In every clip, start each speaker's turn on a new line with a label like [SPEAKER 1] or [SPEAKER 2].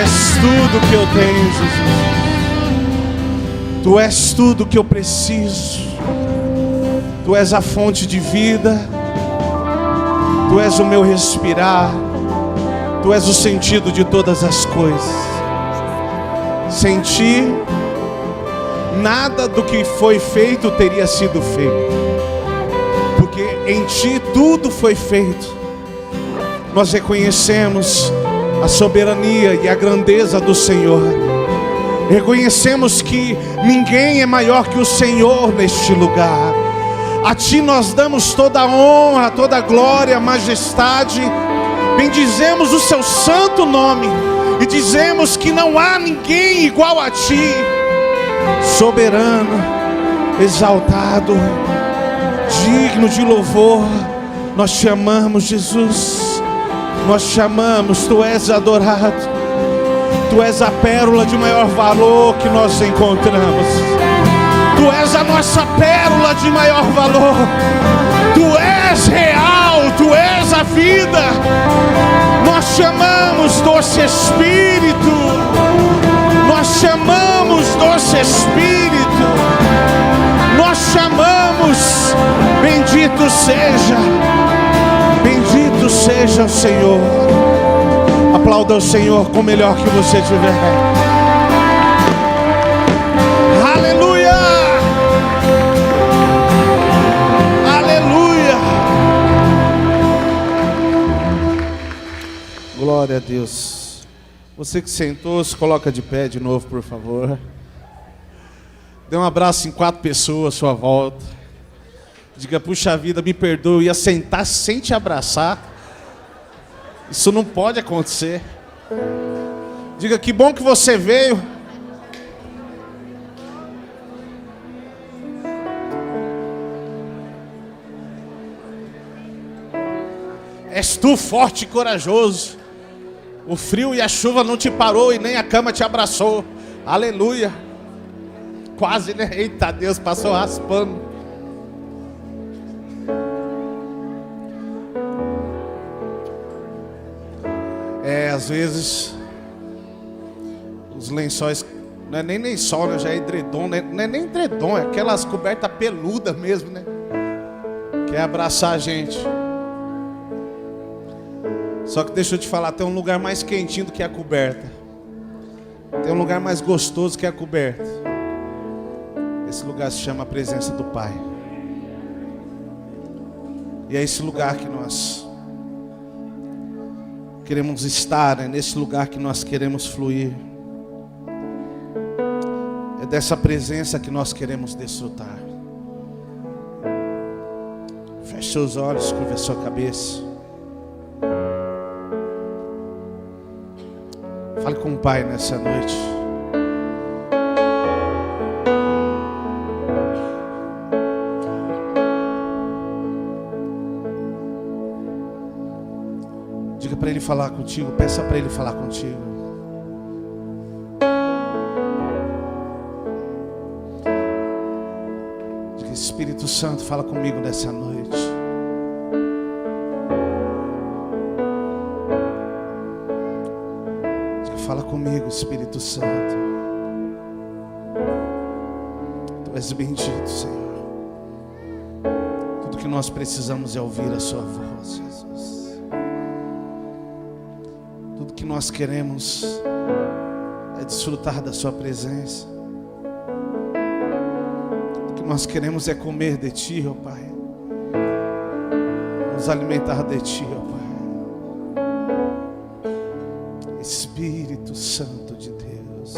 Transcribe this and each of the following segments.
[SPEAKER 1] és tudo que eu tenho, Jesus. Tu és tudo que eu preciso. Tu és a fonte de vida. Tu és o meu respirar. Tu és o sentido de todas as coisas. Sem ti, nada do que foi feito teria sido feito. Porque em ti tudo foi feito. Nós reconhecemos a soberania e a grandeza do Senhor. Reconhecemos que ninguém é maior que o Senhor neste lugar. A ti nós damos toda a honra, toda a glória, a majestade. Bendizemos o seu santo nome e dizemos que não há ninguém igual a ti. Soberano, exaltado, digno de louvor. Nós te amamos, Jesus. Nós te amamos, tu és adorado. Tu és a pérola de maior valor que nós encontramos. Tu és a nossa pérola de maior valor. Tu és real, tu és a vida. Nós te amamos, doce Espírito. Nós te amamos, doce Espírito. Nós te amamos. Bendito seja o Senhor. Aplauda o Senhor com o melhor que você tiver. Aleluia! Aleluia! Glória a Deus. Você que sentou, se coloca de pé de novo, por favor. Dê um abraço em 4 pessoas à sua volta. Diga, puxa vida, me perdoe, eu ia sentar sem te abraçar. Isso não pode acontecer. Diga, que bom que você veio. És tu forte e corajoso. O frio e a chuva não te parou e nem a cama te abraçou. Aleluia. Quase, né? Eita Deus, passou raspando. Às vezes os lençóis, não é nem lençol, né? Já é edredom, né? Não é nem edredom, é aquelas cobertas peludas mesmo, né? Quer abraçar a gente. Só que deixa eu te falar, tem um lugar mais quentinho do que a coberta. Tem um lugar mais gostoso que a coberta. Esse lugar se chama a presença do Pai. E é esse lugar que nós queremos estar, é nesse lugar que nós queremos fluir. É dessa presença que nós queremos desfrutar. Feche seus olhos, curva a sua cabeça. Fale com o Pai nessa noite. Diga para Ele falar contigo, peça para Ele falar contigo. Diga, Espírito Santo, fala comigo nessa noite. Diga, fala comigo, Espírito Santo. Tu és bendito, Senhor. Tudo que nós precisamos é ouvir a sua voz, Jesus. Tudo que nós queremos é desfrutar da sua presença. Tudo que nós queremos é comer de ti, ó Pai. Nos alimentar de ti, ó Pai. Espírito Santo de Deus.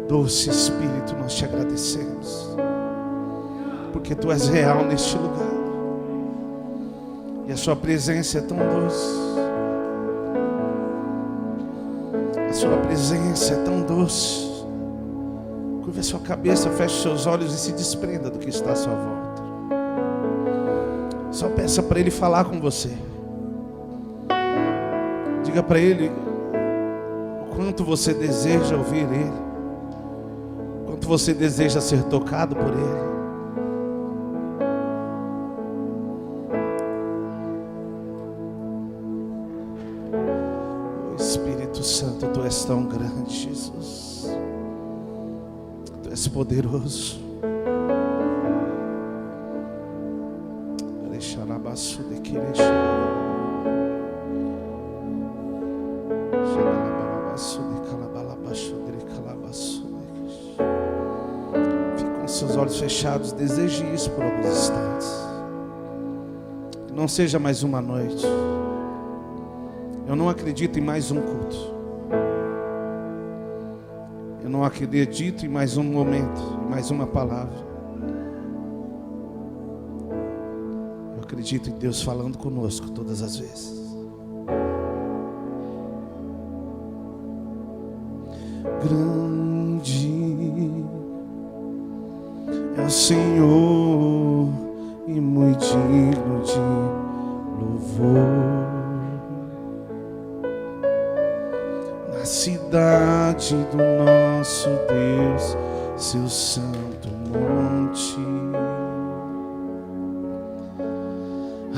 [SPEAKER 1] Doce Espírito, nós te agradecemos. Porque tu és real neste lugar. E a sua presença é tão doce. A sua presença é tão doce. Curva a sua cabeça, feche seus olhos e se desprenda do que está à sua volta. Só peça para Ele falar com você. Diga para Ele o quanto você deseja ouvir Ele. O quanto você deseja ser tocado por Ele. Espírito Santo, Tu és tão grande, Jesus. Tu és poderoso. Fique com seus olhos fechados, deseje isso por alguns instantes. Que não seja mais uma noite. Eu não acredito em mais um culto. Eu não acredito em mais um momento, em mais uma palavra. Eu acredito em Deus falando conosco todas as vezes. Grande é o Senhor e muito digno de louvor. Na cidade do nosso Deus, seu santo monte,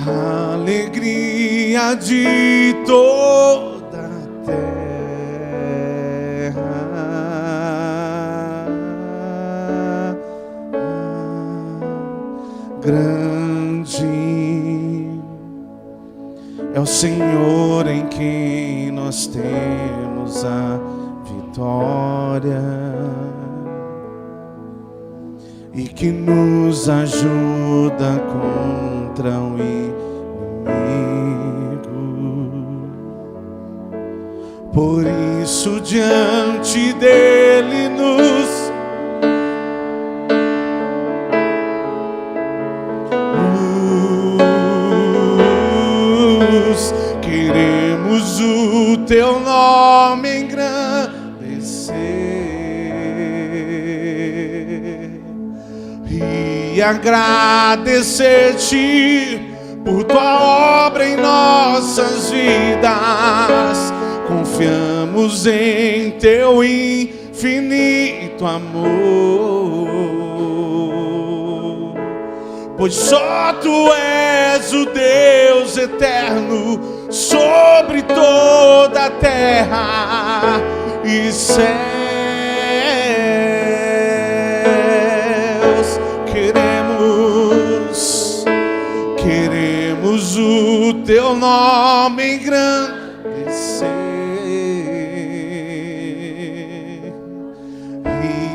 [SPEAKER 1] a alegria de toda a terra. Grande é o Senhor em quem nós temos a vitória e que nos ajuda contra o inimigo. Por isso diante dele nos queremos o teu nome engrandecer e agradecer-te por tua obra em nossas vidas. Confiamos em teu infinito amor, pois só tu és o Deus eterno sobre toda a terra e céus. Queremos o teu nome engrandecer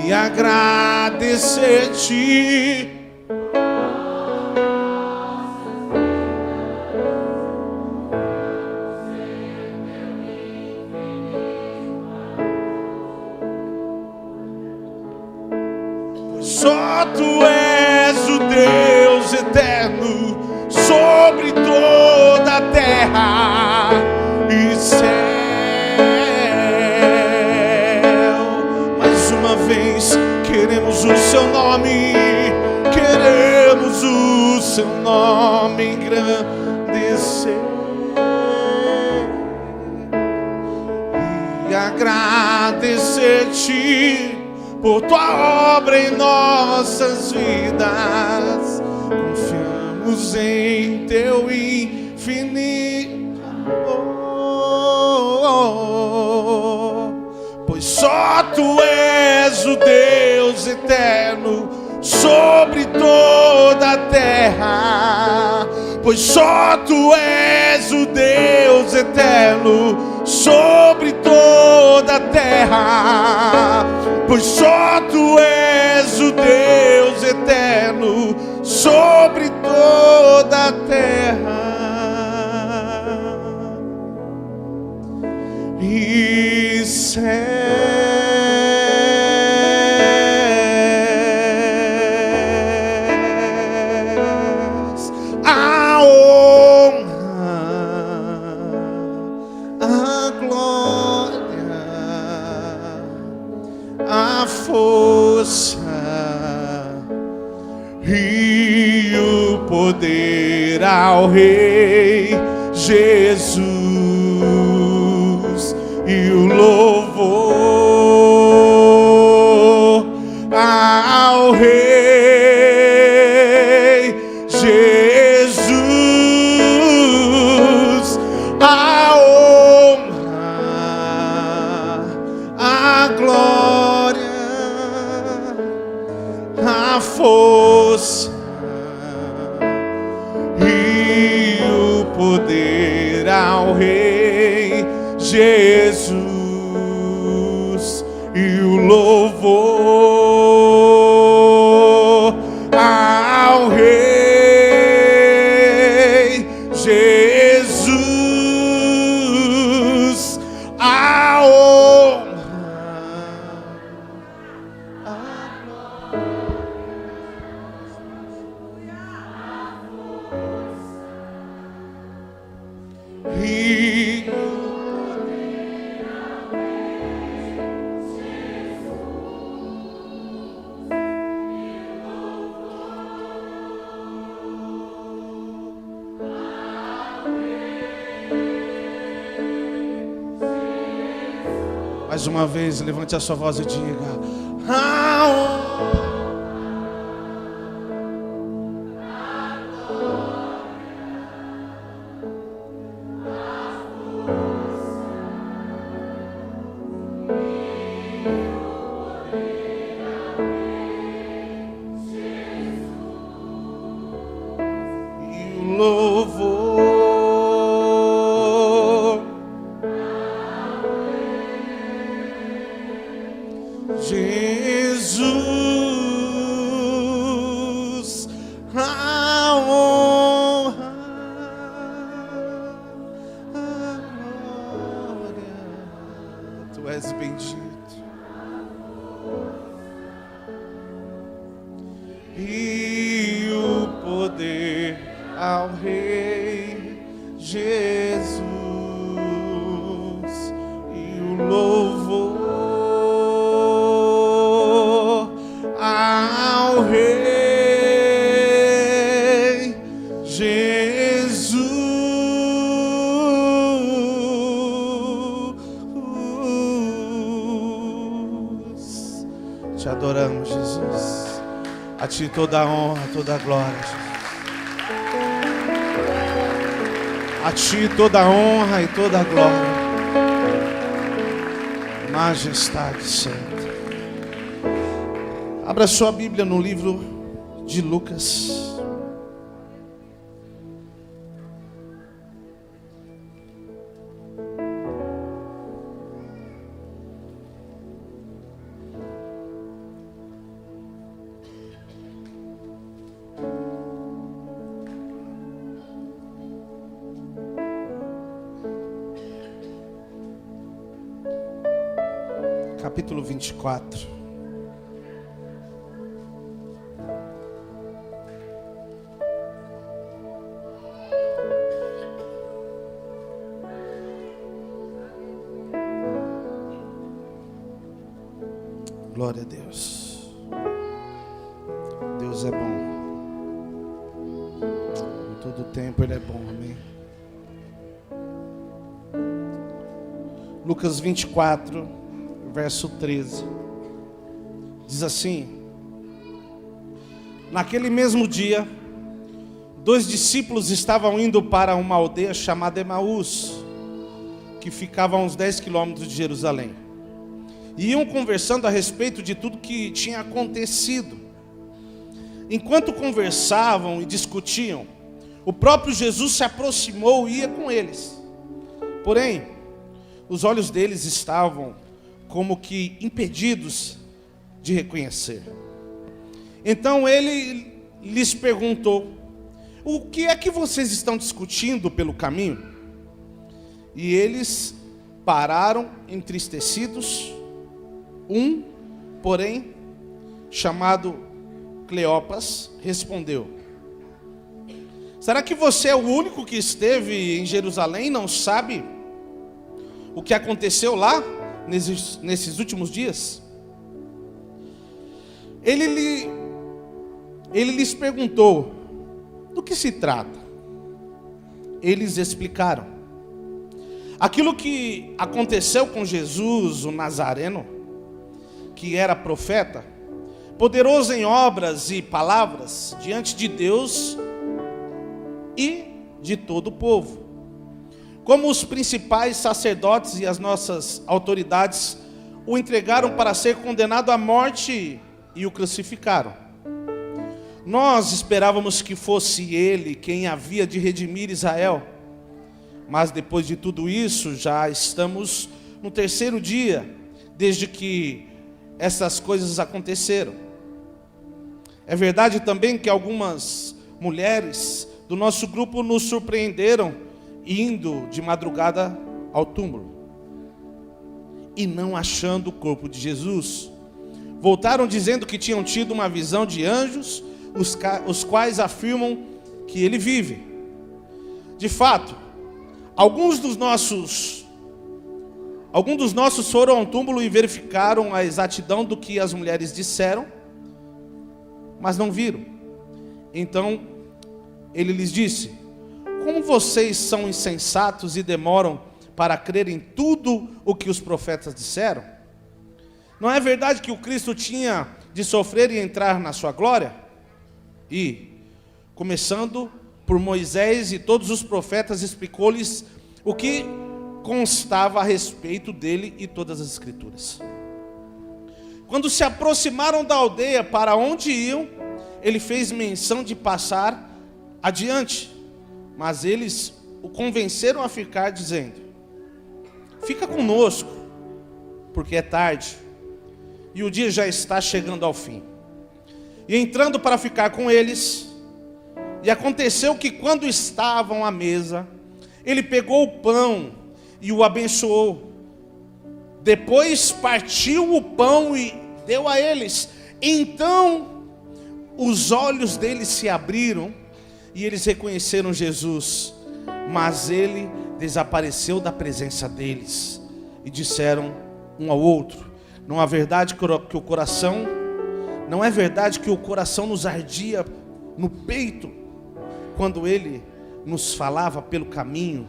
[SPEAKER 1] e agradecer-te. Só tu és o Deus eterno sobre toda a terra e céu. Mais uma vez queremos o seu nome, queremos o seu nome engrandecer e agradecer-te por tua obra em nossas vidas. Confiamos em teu infinito amor, pois só tu és o Deus eterno sobre toda a terra. Pois só tu és o Deus eterno sobre toda a terra. Pois só tu és o Deus eterno sobre toda a terra e céus. A honra, a glória, a força e o poder ao Rei Jesus e o louvor ao Rei Jesus, a honra, poder ao Rei Jesus e o louvor ao Rei Jesus, a honra, e mais uma vez, levante a sua voz e diga: e o louvor, Jesus, a honra, a glória, tu és bendito, e o poder ao Rei Jesus e o louvor ao Rei Jesus. Te adoramos, Jesus. A ti toda a honra, toda a glória, Jesus. A ti toda a honra e toda a glória. Majestade santa. Abra sua Bíblia no livro de Lucas. Capítulo 24. Glória a Deus. Deus é bom. Em todo tempo Ele é bom, amém. Lucas 24, verso 13. Diz assim: naquele mesmo dia, 2 discípulos estavam indo para uma aldeia chamada Emaús, que ficava a uns 10 quilômetros de Jerusalém. E iam conversando a respeito de tudo que tinha acontecido. Enquanto conversavam e discutiam, o próprio Jesus se aproximou e ia com eles. Porém, os olhos deles estavam como que impedidos de reconhecer. Então ele lhes perguntou: o que é que vocês estão discutindo pelo caminho? E eles pararam entristecidos. Um, porém, chamado Cleopas, respondeu: será que você é o único que esteve em Jerusalém e não sabe o que aconteceu lá nesses últimos dias? Ele lhes perguntou: do que se trata? Eles explicaram: aquilo que aconteceu com Jesus, o Nazareno, que era profeta, poderoso em obras e palavras diante de Deus e de todo o povo. Como os principais sacerdotes e as nossas autoridades o entregaram para ser condenado à morte e o crucificaram. Nós esperávamos que fosse ele quem havia de redimir Israel. Mas depois de tudo isso, já estamos no terceiro dia, desde que essas coisas aconteceram. É verdade também que algumas mulheres do nosso grupo nos surpreenderam indo de madrugada ao túmulo e não achando o corpo de Jesus. Voltaram dizendo que tinham tido uma visão de anjos, os quais afirmam que ele vive. De fato, alguns dos nossos foram ao túmulo e verificaram a exatidão do que as mulheres disseram, mas não viram. Então ele lhes disse: como vocês são insensatos e demoram para crer em tudo o que os profetas disseram? Não é verdade que o Cristo tinha de sofrer e entrar na sua glória? E, começando por Moisés e todos os profetas, explicou-lhes o que constava a respeito dele e todas as escrituras. Quando se aproximaram da aldeia para onde iam, ele fez menção de passar adiante, mas eles o convenceram a ficar, dizendo: fica conosco, porque é tarde e o dia já está chegando ao fim. E entrando para ficar com eles, e aconteceu que quando estavam à mesa, ele pegou o pão e o abençoou. Depois partiu o pão e deu a eles. Então os olhos deles se abriram e eles reconheceram Jesus. Mas ele desapareceu da presença deles. E disseram um ao outro: não é verdade que o coração nos ardia no peito quando ele nos falava pelo caminho,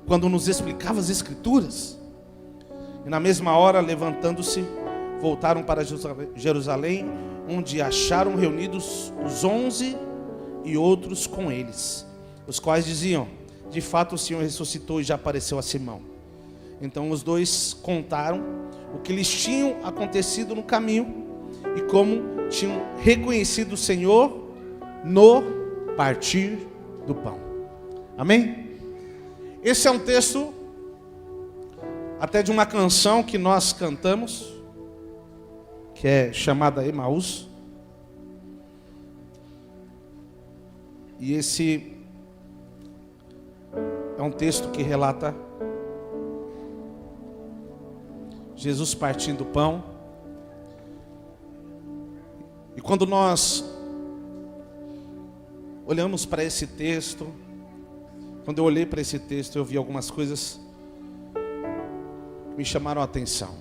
[SPEAKER 1] quando nos explicava as escrituras? E na mesma hora, levantando-se, voltaram para Jerusalém, onde acharam reunidos os 11 e outros com eles, os quais diziam: de fato o Senhor ressuscitou e já apareceu a Simão. Então os dois contaram o que lhes tinha acontecido no caminho e como tinham reconhecido o Senhor no partir do pão. Amém? Esse é um texto até de uma canção que nós cantamos, que é chamada Emaús. E esse é um texto que relata Jesus partindo o pão. E quando nós olhamos para esse texto, quando eu olhei para esse texto, eu vi algumas coisas que me chamaram a atenção.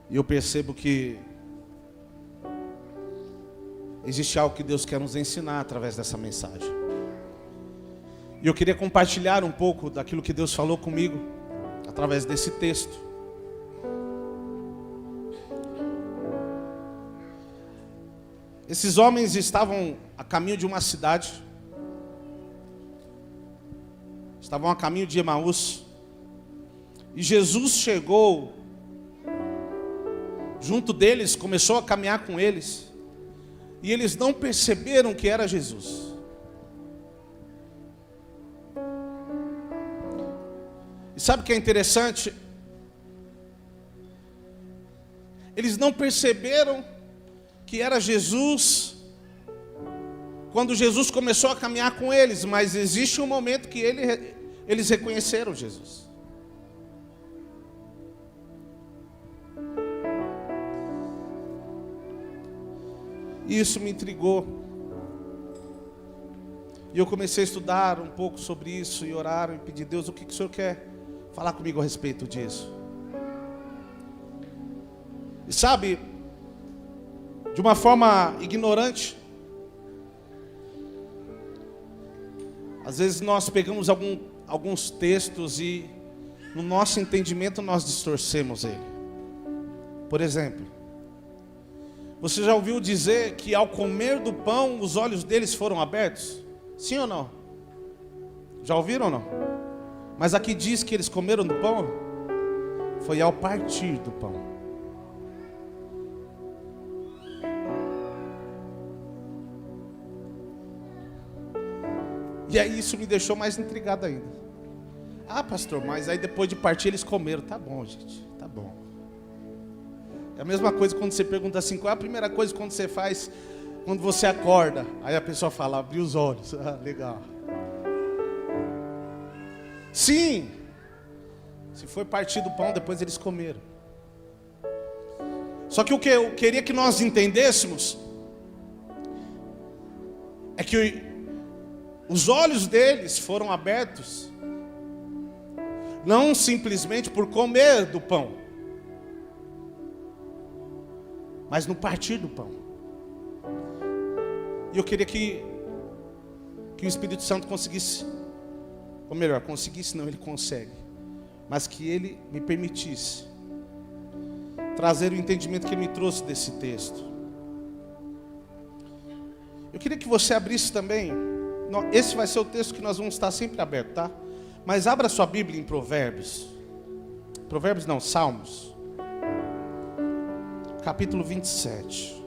[SPEAKER 1] E eu percebo que existe algo que Deus quer nos ensinar através dessa mensagem. E eu queria compartilhar um pouco daquilo que Deus falou comigo através desse texto. Esses homens estavam a caminho de uma cidade, estavam a caminho de Emaús, e Jesus chegou junto deles, começou a caminhar com eles, e eles não perceberam que era Jesus. E sabe o que é interessante? Eles não perceberam que era Jesus quando Jesus começou a caminhar com eles, mas existe um momento que eles reconheceram Jesus. E isso me intrigou. E eu comecei a estudar um pouco sobre isso e orar e pedir: Deus, o que o Senhor quer falar comigo a respeito disso? E sabe, de uma forma ignorante, às vezes nós pegamos alguns textos e no nosso entendimento nós distorcemos ele. Por exemplo, você já ouviu dizer que ao comer do pão os olhos deles foram abertos? Sim ou não? Já ouviram ou não? Mas aqui diz que eles comeram do pão, foi ao partir do pão. E aí isso me deixou mais intrigado ainda. Ah, pastor, mas aí depois de partir eles comeram. Tá bom, gente, tá bom. É a mesma coisa quando você pergunta assim, qual é a primeira coisa quando você faz quando você acorda? Aí a pessoa fala, abrir os olhos. Ah, legal. Sim, se foi partir do pão, depois eles comeram. Só que o que eu queria que nós entendêssemos é que os olhos deles foram abertos não simplesmente por comer do pão, mas no partir do pão. E eu queria que o Espírito Santo conseguisse, ou melhor, conseguisse não, ele consegue, mas que ele me permitisse trazer o entendimento que ele me trouxe desse texto. Eu queria que você abrisse também, esse vai ser o texto que nós vamos estar sempre aberto, tá? Mas abra sua Bíblia em Provérbios. Provérbios não, Salmos. Capítulo 27.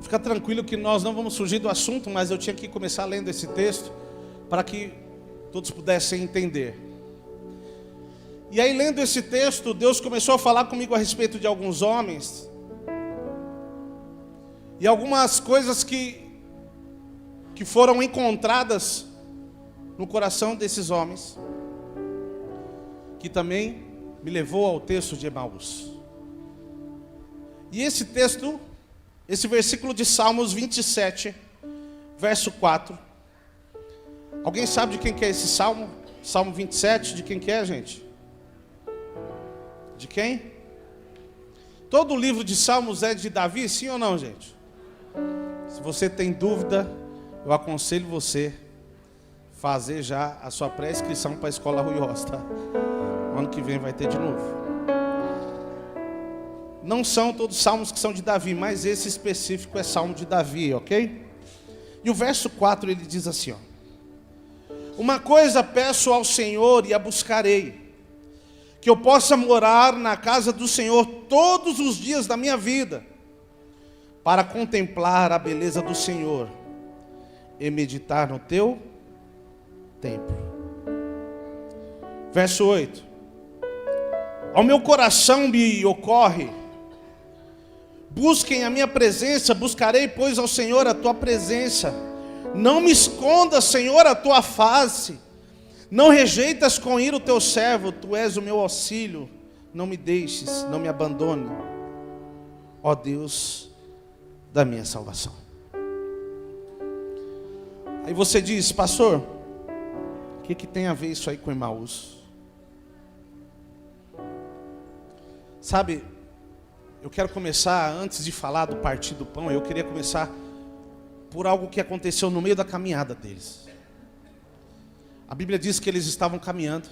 [SPEAKER 1] Fica tranquilo que nós não vamos fugir do assunto, mas eu tinha que começar lendo esse texto para que todos pudessem entender. E aí, lendo esse texto, Deus começou a falar comigo a respeito de alguns homens e algumas coisas que foram encontradas no coração desses homens, que também me levou ao texto de Emaús. E esse texto, esse versículo de Salmos 27, verso 4. Alguém sabe de quem que é esse salmo? Salmo 27, de quem que é, gente? De quem? Todo o livro de Salmos é de Davi, sim ou não, gente? Se você tem dúvida, eu aconselho você fazer já a sua pré-inscrição para a Escola Rui Rosa, tá? Ano que vem vai ter de novo. Não são todos os salmos que são de Davi, mas esse específico é salmo de Davi, ok? E o verso 4 ele diz assim, ó: uma coisa peço ao Senhor e a buscarei, que eu possa morar na casa do Senhor todos os dias da minha vida, para contemplar a beleza do Senhor e meditar no teu templo. Verso 8: ao meu coração me ocorre, busquem a minha presença, buscarei, pois, ao Senhor a tua presença. Não me esconda, Senhor, a tua face. Não rejeitas com ira o teu servo, tu és o meu auxílio. Não me deixes, não me abandone, ó Deus da minha salvação. Aí você diz, pastor, o que tem a ver isso aí com Emaús? Sabe, eu quero começar, antes de falar do partir do pão, eu queria começar por algo que aconteceu no meio da caminhada deles. A Bíblia diz que eles estavam caminhando.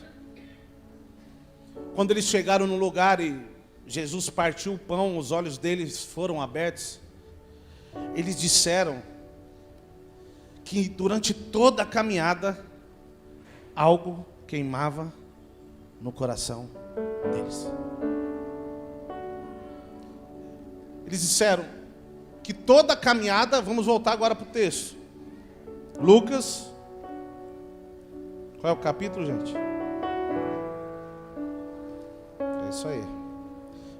[SPEAKER 1] Quando eles chegaram no lugar e Jesus partiu o pão, os olhos deles foram abertos. Eles disseram que durante toda a caminhada, algo queimava no coração deles. Eles disseram que toda a caminhada, vamos voltar agora para o texto. Lucas, qual é o capítulo, gente? É isso aí.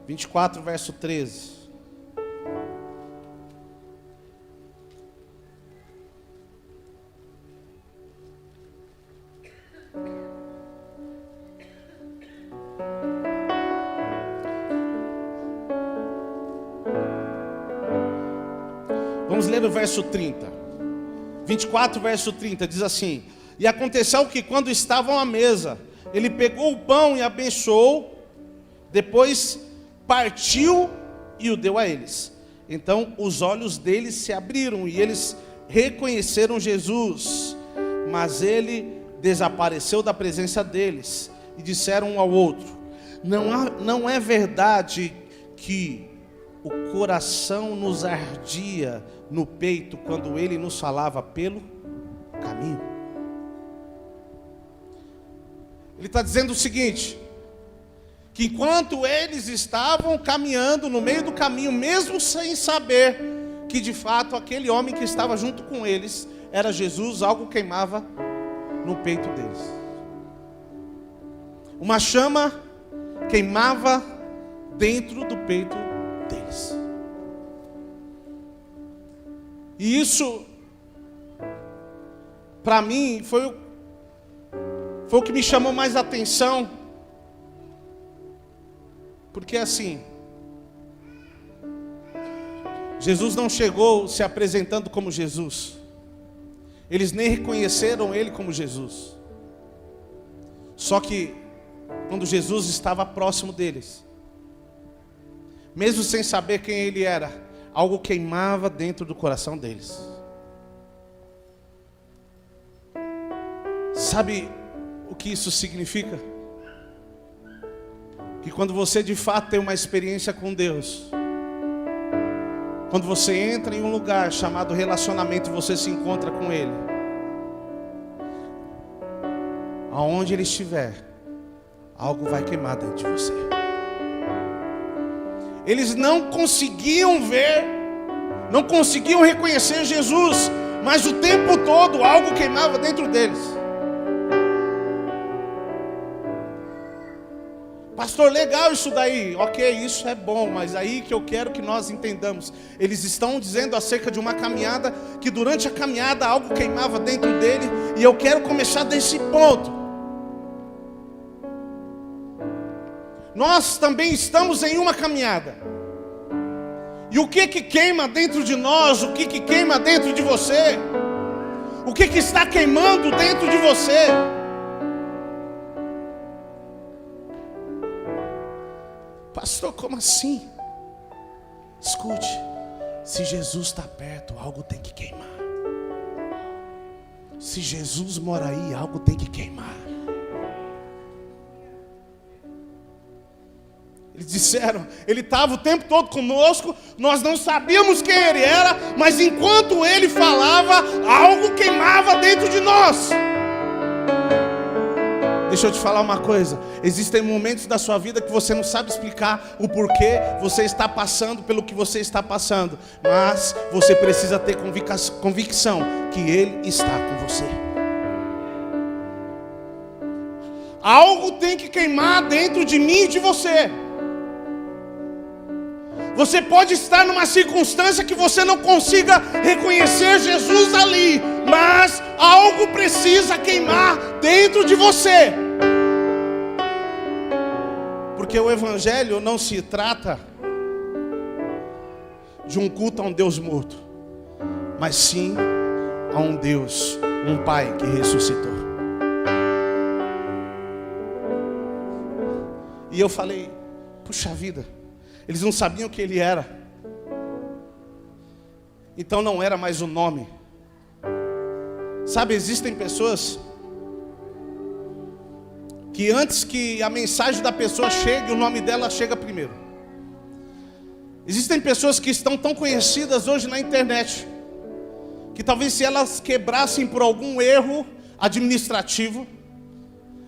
[SPEAKER 1] 24, verso 13. Vamos ler o verso 30. 24, verso 30, diz assim: e aconteceu que quando estavam à mesa, ele pegou o pão e abençoou, depois partiu e o deu a eles. Então os olhos deles se abriram e eles reconheceram Jesus, mas ele desapareceu da presença deles e disseram um ao outro: não é verdade que o coração nos ardia no peito quando ele nos falava pelo caminho? Ele está dizendo o seguinte: que enquanto eles estavam caminhando no meio do caminho, mesmo sem saber que de fato aquele homem que estava junto com eles era Jesus, algo queimava no peito deles. Uma chama queimava dentro do peito deles. E isso, para mim, foi o que me chamou mais atenção. Porque assim, Jesus não chegou se apresentando como Jesus. Eles nem reconheceram ele como Jesus. Só que quando Jesus estava próximo deles, mesmo sem saber quem ele era, algo queimava dentro do coração deles. Sabe o que isso significa? Que quando você de fato tem uma experiência com Deus, quando você entra em um lugar chamado relacionamento e você se encontra com Ele, aonde Ele estiver, algo vai queimar dentro de você. Eles não conseguiam ver, não conseguiam reconhecer Jesus, mas o tempo todo algo queimava dentro deles. Pastor, legal isso daí. Ok, isso é bom, mas aí que eu quero que nós entendamos. Eles estão dizendo acerca de uma caminhada, que durante a caminhada algo queimava dentro dele. E eu quero começar desse ponto. Nós também estamos em uma caminhada. E o que queima dentro de nós? O que queima dentro de você? O que está queimando dentro de você? Pastor, como assim? Escute, se Jesus está perto, algo tem que queimar. Se Jesus mora aí, algo tem que queimar. Eles disseram, ele estava o tempo todo conosco, nós não sabíamos quem ele era, mas enquanto ele falava, algo queimava dentro de nós. Deixa eu te falar uma coisa, existem momentos da sua vida que você não sabe explicar o porquê você está passando pelo que você está passando, mas você precisa ter convicção que Ele está com você. Algo tem que queimar dentro de mim e de você. Você pode estar numa circunstância que você não consiga reconhecer Jesus ali, mas algo precisa queimar dentro de você. Porque o Evangelho não se trata de um culto a um Deus morto, mas sim a um Deus, um Pai que ressuscitou. E eu falei, puxa vida, eles não sabiam quem ele era. Então não era mais o nome. Sabe, existem pessoas que antes que a mensagem da pessoa chegue, o nome dela chega primeiro. Existem pessoas que estão tão conhecidas hoje na internet, que talvez se elas quebrassem por algum erro administrativo,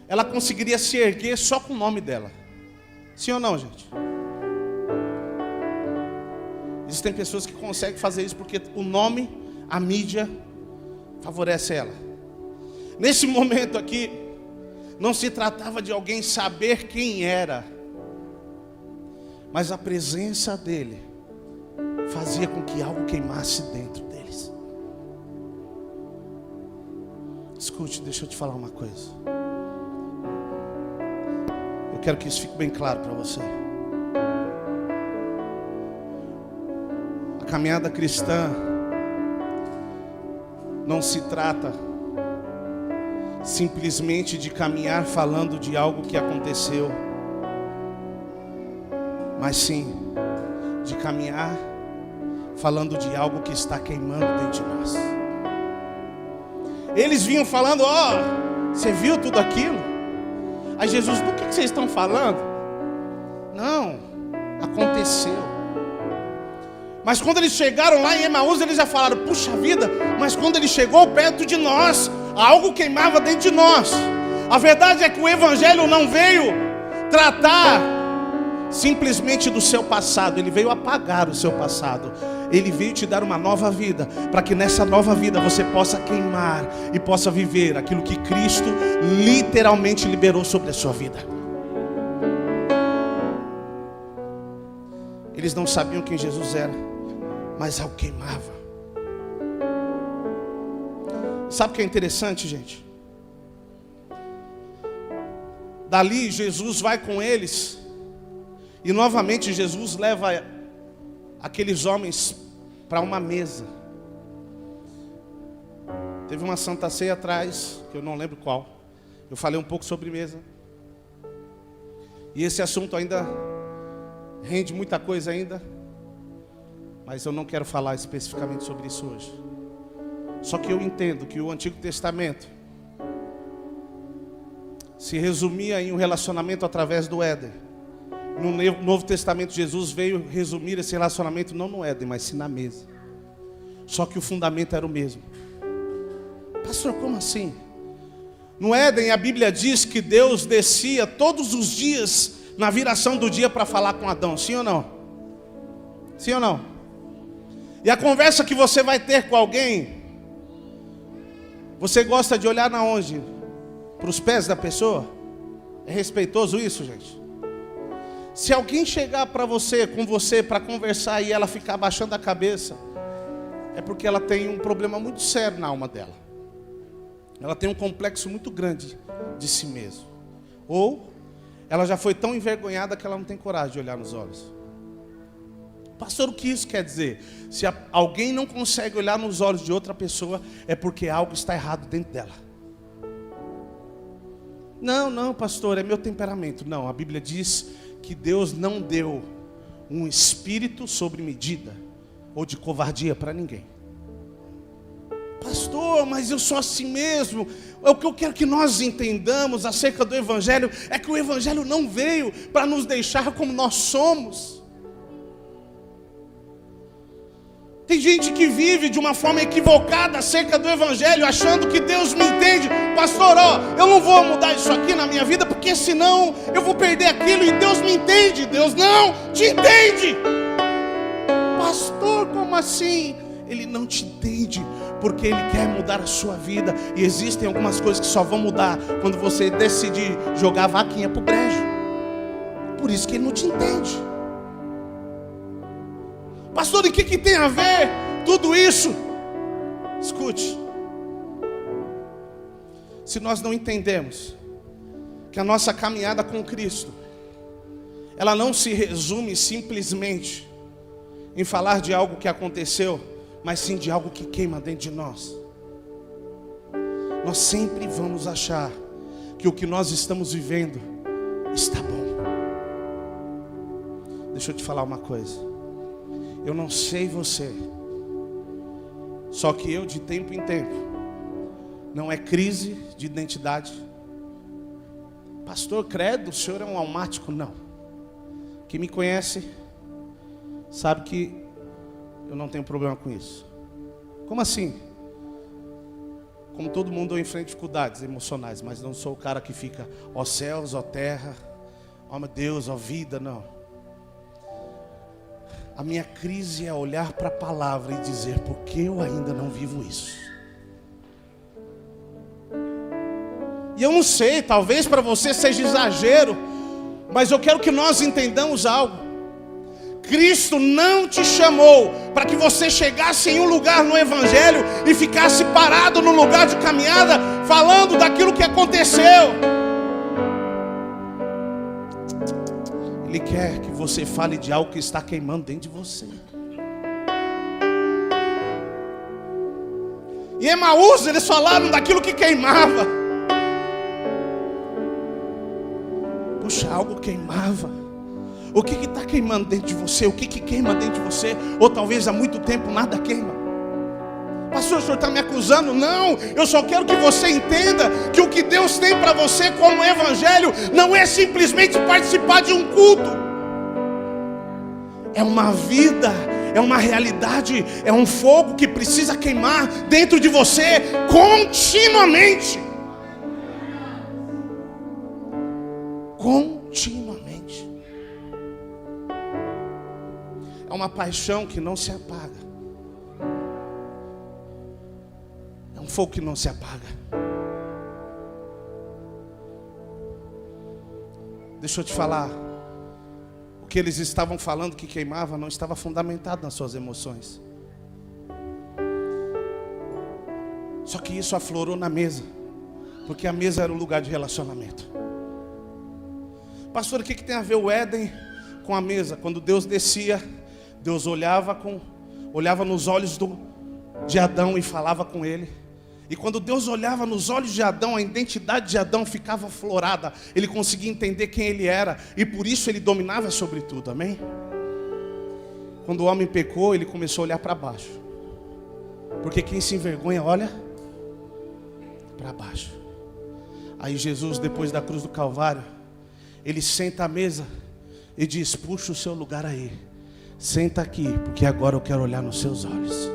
[SPEAKER 1] ela conseguiria se erguer só com o nome dela. Sim ou não, gente? Existem pessoas que conseguem fazer isso porque o nome, a mídia, favorece ela. Nesse momento aqui, não se tratava de alguém saber quem era, mas a presença dele fazia com que algo queimasse dentro deles. Escute, deixa eu te falar uma coisa. Eu quero que isso fique bem claro para você. A caminhada cristã não se trata simplesmente de caminhar falando de algo que aconteceu, mas sim de caminhar falando de algo que está queimando dentro de nós. Eles vinham falando, você viu tudo aquilo? Aí Jesus, do que vocês estão falando? Não, aconteceu. Mas quando eles chegaram lá em Emaús, eles já falaram, puxa vida, mas quando ele chegou perto de nós, algo queimava dentro de nós. A verdade é que o Evangelho não veio tratar simplesmente do seu passado, ele veio apagar o seu passado. Ele veio te dar uma nova vida, para que nessa nova vida você possa queimar e possa viver aquilo que Cristo literalmente liberou sobre a sua vida. Eles não sabiam quem Jesus era, mas algo queimava. Sabe o que é interessante, gente? Dali Jesus vai com eles, e novamente Jesus leva aqueles homens para uma mesa. Teve uma Santa Ceia atrás, que eu não lembro qual. Eu falei um pouco sobre mesa. E esse assunto ainda rende muita coisa ainda. Mas eu não quero falar especificamente sobre isso hoje. Só que eu entendo que o Antigo Testamento se resumia em um relacionamento através do Éden. No Novo Testamento, Jesus veio resumir esse relacionamento não no Éden, mas sim na mesa. Só que o fundamento era o mesmo. Pastor, como assim? No Éden, a Bíblia diz que Deus descia todos os dias, na viração do dia, para falar com Adão. Sim ou não? Sim ou não? E a conversa que você vai ter com alguém, você gosta de olhar na onde? Para os pés da pessoa? É respeitoso isso, gente? Se alguém chegar para você, com você, para conversar e ela ficar abaixando a cabeça, é porque ela tem um problema muito sério na alma dela. Ela tem um complexo muito grande de si mesma. Ou ela já foi tão envergonhada que ela não tem coragem de olhar nos olhos. Pastor, o que isso quer dizer? Se alguém não consegue olhar nos olhos de outra pessoa, é porque algo está errado dentro dela. Não, pastor, é meu temperamento. Não, a Bíblia diz que Deus não deu um espírito sobre medida ou de covardia para ninguém. Pastor, mas eu sou assim mesmo. O que eu quero que nós entendamos acerca do Evangelho é que o Evangelho não veio para nos deixar como nós somos. Tem gente que vive de uma forma equivocada acerca do Evangelho, achando que Deus me entende. Pastor, eu não vou mudar isso aqui na minha vida, porque senão eu vou perder aquilo, e Deus me entende. Deus não te entende. Pastor, como assim? Ele não te entende, porque Ele quer mudar a sua vida. E existem algumas coisas que só vão mudar quando você decidir jogar a vaquinha pro brejo. Por isso que Ele não te entende. Pastor, e o que tem a ver tudo isso? Escute. Se nós não entendemos que a nossa caminhada com Cristo, ela não se resume simplesmente em falar de algo que aconteceu, mas sim de algo que queima dentro de nós, nós sempre vamos achar que o que nós estamos vivendo está bom. Deixa eu te falar uma coisa. Eu não sei você, só que eu, de tempo em tempo, não é crise de identidade. Pastor, credo, o senhor é um almático? Não. Quem me conhece sabe que eu não tenho problema com isso. Como assim? Como todo mundo, eu enfrento dificuldades emocionais, mas não sou o cara que fica, ó céus, ó terra, ó meu Deus, ó vida, não. A minha crise é olhar para a palavra e dizer, por que eu ainda não vivo isso? E eu não sei, talvez para você seja exagero, mas eu quero que nós entendamos algo. Cristo não te chamou para que você chegasse em um lugar no Evangelho e ficasse parado no lugar de caminhada, falando daquilo que aconteceu. Ele quer que você fale de algo que está queimando dentro de você. Em Emaús eles falaram daquilo que queimava. Puxa, algo queimava. O que está queimando dentro de você? O que queima dentro de você? Ou talvez há muito tempo nada queima. Pastor, o senhor está me acusando? Não, eu só quero que você entenda que o que Deus tem para você como evangelho não é simplesmente participar de um culto. É uma vida, é uma realidade, é um fogo que precisa queimar dentro de você continuamente. Continuamente. É uma paixão que não se apaga. É um fogo que não se apaga. Deixa eu te falar. O que eles estavam falando que queimava não estava fundamentado nas suas emoções. Só que isso aflorou na mesa. Porque a mesa era um lugar de relacionamento. Pastor, o que tem a ver o Éden com a mesa? Quando Deus descia, Deus olhava nos olhos de Adão e falava com ele. E quando Deus olhava nos olhos de Adão, a identidade de Adão ficava aflorada. Ele conseguia entender quem ele era. E por isso ele dominava sobre tudo, amém? Quando o homem pecou, ele começou a olhar para baixo. Porque quem se envergonha, olha para baixo. Aí Jesus, depois da cruz do Calvário, ele senta à mesa e diz: puxa o seu lugar aí. Senta aqui, porque agora eu quero olhar nos seus olhos.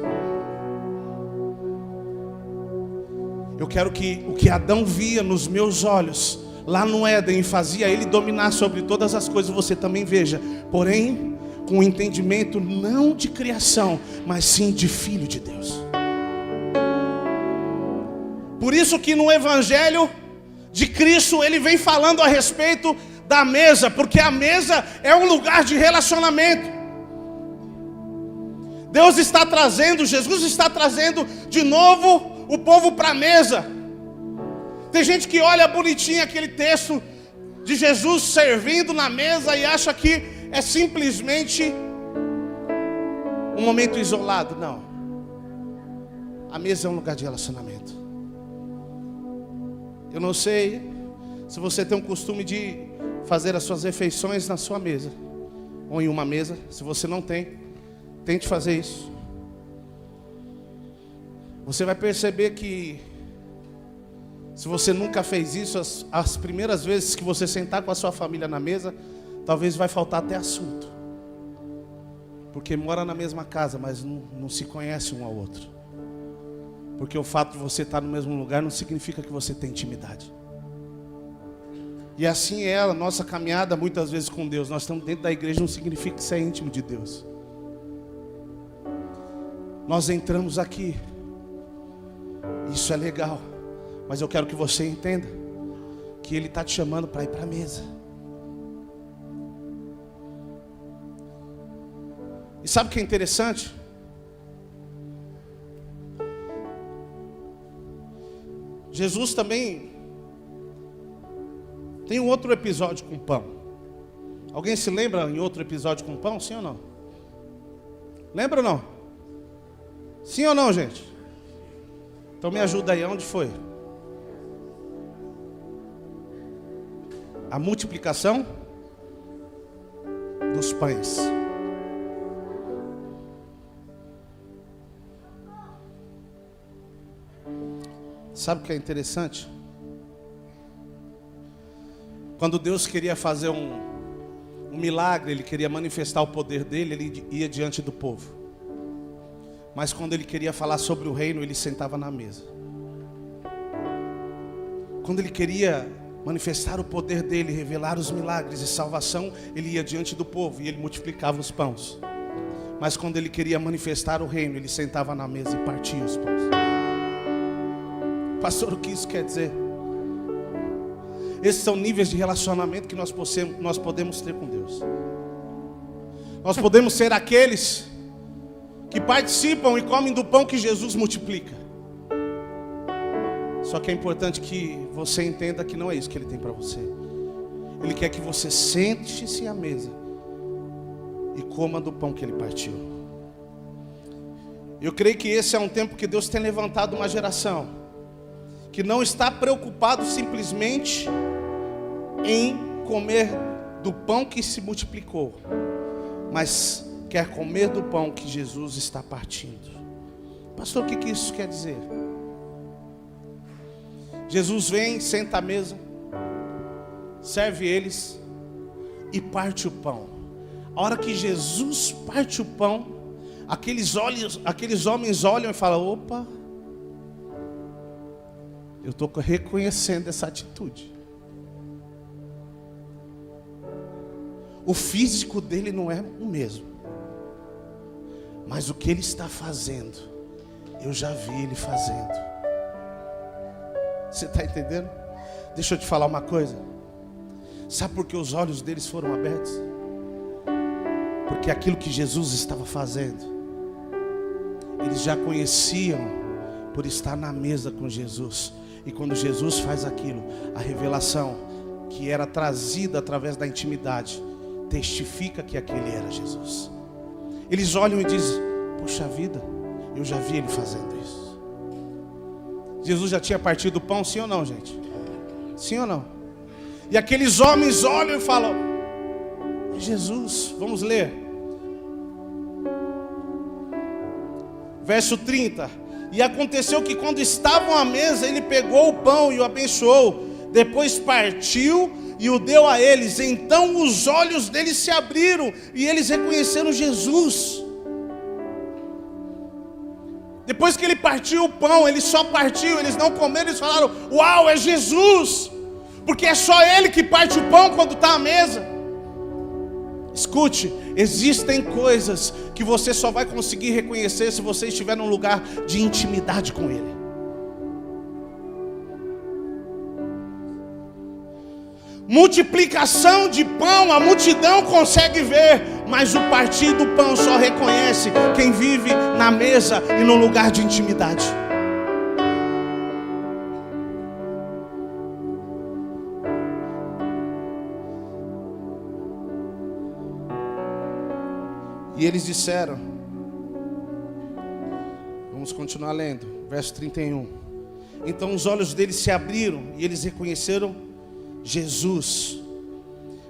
[SPEAKER 1] Eu quero que o que Adão via nos meus olhos, lá no Éden, fazia ele dominar sobre todas as coisas, você também veja. Porém, com um entendimento não de criação, mas sim de filho de Deus. Por isso que no Evangelho de Cristo, ele vem falando a respeito da mesa, porque a mesa é um lugar de relacionamento. Deus está trazendo, Jesus está trazendo de novo o povo para a mesa. Tem gente que olha bonitinho aquele texto de Jesus servindo na mesa e acha que é simplesmente um momento isolado. Não. A mesa é um lugar de relacionamento. Eu não sei se você tem o costume de fazer as suas refeições na sua mesa ou em uma mesa. Se você não tem, tente fazer isso. Você vai perceber que se você nunca fez isso, as primeiras vezes que você sentar com a sua família na mesa, talvez vai faltar até assunto. Porque mora na mesma casa, mas não se conhece um ao outro. Porque o fato de você estar no mesmo lugar não significa que você tem intimidade. E assim é a nossa caminhada muitas vezes com Deus. Nós estamos dentro da igreja, não significa que você é íntimo de Deus. Nós entramos aqui. Isso é legal. Mas eu quero que você entenda que Ele está te chamando para ir para a mesa. E sabe o que é interessante? Jesus também tem um outro episódio com pão. Alguém se lembra em outro episódio com pão? Sim ou não? Lembra ou não? Sim ou não, gente? Então me ajuda aí, onde foi? A multiplicação dos pães. Sabe o que é interessante? Quando Deus queria fazer um milagre, Ele queria manifestar o poder dEle, Ele ia diante do povo. Mas quando Ele queria falar sobre o reino, Ele sentava na mesa. Quando Ele queria manifestar o poder dEle, revelar os milagres e salvação, Ele ia diante do povo e Ele multiplicava os pães. Mas quando Ele queria manifestar o reino, Ele sentava na mesa e partia os pães. Pastor, o que isso quer dizer? Esses são níveis de relacionamento que nós podemos ter com Deus. Nós podemos ser aqueles que participam e comem do pão que Jesus multiplica. Só que é importante que você entenda que não é isso que Ele tem para você. Ele quer que você sente-se à mesa e coma do pão que Ele partiu. Eu creio que esse é um tempo que Deus tem levantado uma geração que não está preocupado simplesmente em comer do pão que se multiplicou, mas quer comer do pão que Jesus está partindo. Pastor, o que isso quer dizer? Jesus vem, senta à mesa, serve eles e parte o pão. A hora que Jesus parte o pão, aqueles homens olham e falam: opa, eu estou reconhecendo essa atitude. O físico dele não é o mesmo, mas o que ele está fazendo, eu já vi ele fazendo. Você está entendendo? Deixa eu te falar uma coisa. Sabe por que os olhos deles foram abertos? Porque aquilo que Jesus estava fazendo, eles já conheciam por estar na mesa com Jesus. E quando Jesus faz aquilo, a revelação que era trazida através da intimidade testifica que aquele era Jesus. Eles olham e dizem: puxa vida, eu já vi ele fazendo isso. Jesus já tinha partido o pão, sim ou não, gente? Sim ou não? E aqueles homens olham e falam: Jesus, vamos ler. Verso 30. E aconteceu que quando estavam à mesa, ele pegou o pão e o abençoou. Depois partiu e o deu a eles. Então os olhos deles se abriram e eles reconheceram Jesus. Depois que ele partiu o pão, ele só partiu, eles não comeram, eles falaram: uau, é Jesus! Porque é só ele que parte o pão quando está à mesa. Escute, existem coisas que você só vai conseguir reconhecer se você estiver num lugar de intimidade com ele. Multiplicação de pão, a multidão consegue ver, mas o partir do pão só reconhece quem vive na mesa e no lugar de intimidade. E eles disseram, vamos continuar lendo, verso 31. Então os olhos deles se abriram e eles reconheceram Jesus.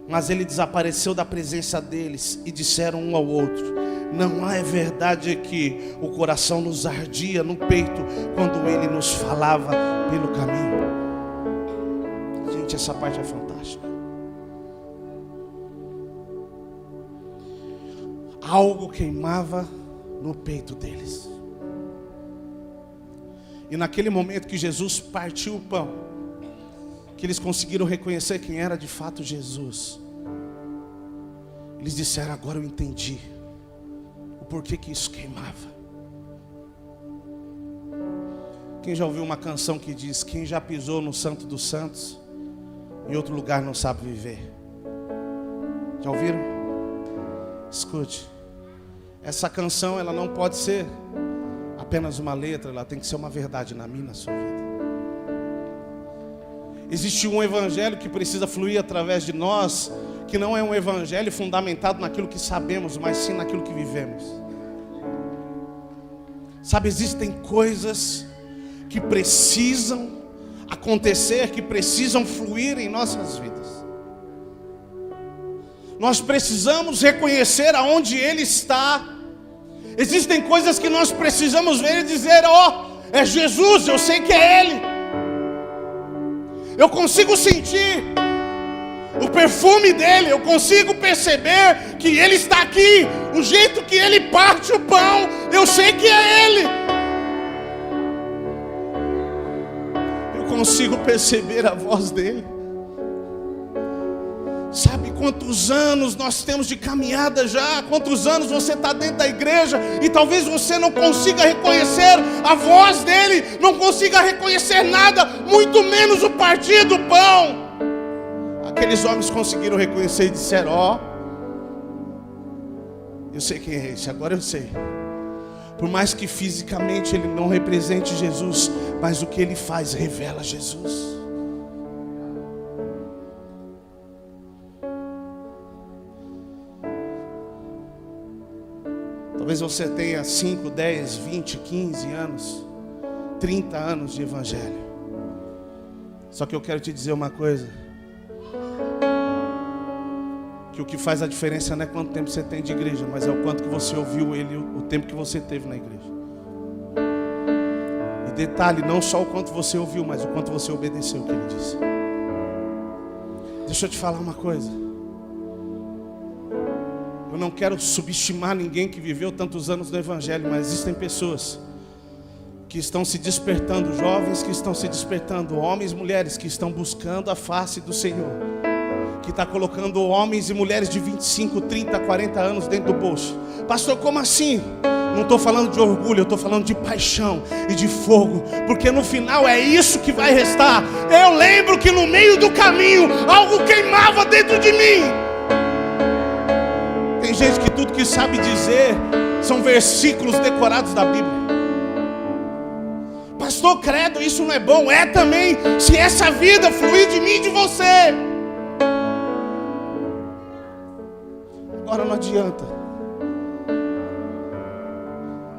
[SPEAKER 1] Mas ele desapareceu da presença deles e disseram um ao outro: não é verdade que o coração nos ardia no peito quando ele nos falava pelo caminho? Gente, essa parte é fantástica. Algo queimava no peito deles. E naquele momento que Jesus partiu o pão, que eles conseguiram reconhecer quem era de fato Jesus, eles disseram: agora eu entendi o porquê que isso queimava. Quem já ouviu uma canção que diz: quem já pisou no Santo dos Santos, em outro lugar não sabe viver? Já ouviram? Escute, essa canção ela não pode ser apenas uma letra, ela tem que ser uma verdade na minha, na sua vida. Existe um evangelho que precisa fluir através de nós, que não é um evangelho fundamentado naquilo que sabemos, mas sim naquilo que vivemos. Sabe, existem coisas que precisam acontecer, que precisam fluir em nossas vidas. Nós precisamos reconhecer aonde Ele está. Existem coisas que nós precisamos ver e dizer: ó, é Jesus, eu sei que é Ele. Eu consigo sentir o perfume dele, eu consigo perceber que Ele está aqui. O jeito que Ele parte o pão, eu sei que é Ele. Eu consigo perceber a voz dele. Sabe quantos anos nós temos de caminhada já? Quantos anos você está dentro da igreja e talvez você não consiga reconhecer a voz dele, não consiga reconhecer nada, muito menos o partir do pão. Aqueles homens conseguiram reconhecer e disseram: ó, eu sei quem é esse, agora eu sei. Por mais que fisicamente ele não represente Jesus, mas o que ele faz revela Jesus. Talvez você tenha 5, 10, 20, 15 anos, 30 anos de evangelho. Só que eu quero te dizer uma coisa. que o que faz a diferença não é quanto tempo você tem de igreja, mas é o quanto que você ouviu ele, o tempo que você teve na igreja. E detalhe, não só o quanto você ouviu, mas o quanto você obedeceu o que ele disse. Deixa eu te falar uma coisa. Eu não quero subestimar ninguém que viveu tantos anos no Evangelho, mas existem pessoas que estão se despertando, jovens que estão se despertando, homens e mulheres que estão buscando a face do Senhor, que está colocando homens e mulheres de 25, 30, 40 anos dentro do bolso. Pastor, como assim? Não estou falando de orgulho, eu estou falando de paixão e de fogo, porque no final é isso que vai restar. Eu lembro que no meio do caminho algo queimava dentro de mim. Tem gente que tudo que sabe dizer são versículos decorados da Bíblia. Pastor, credo, isso não é bom. É também, se essa vida fluir de mim e de você. Agora não adianta.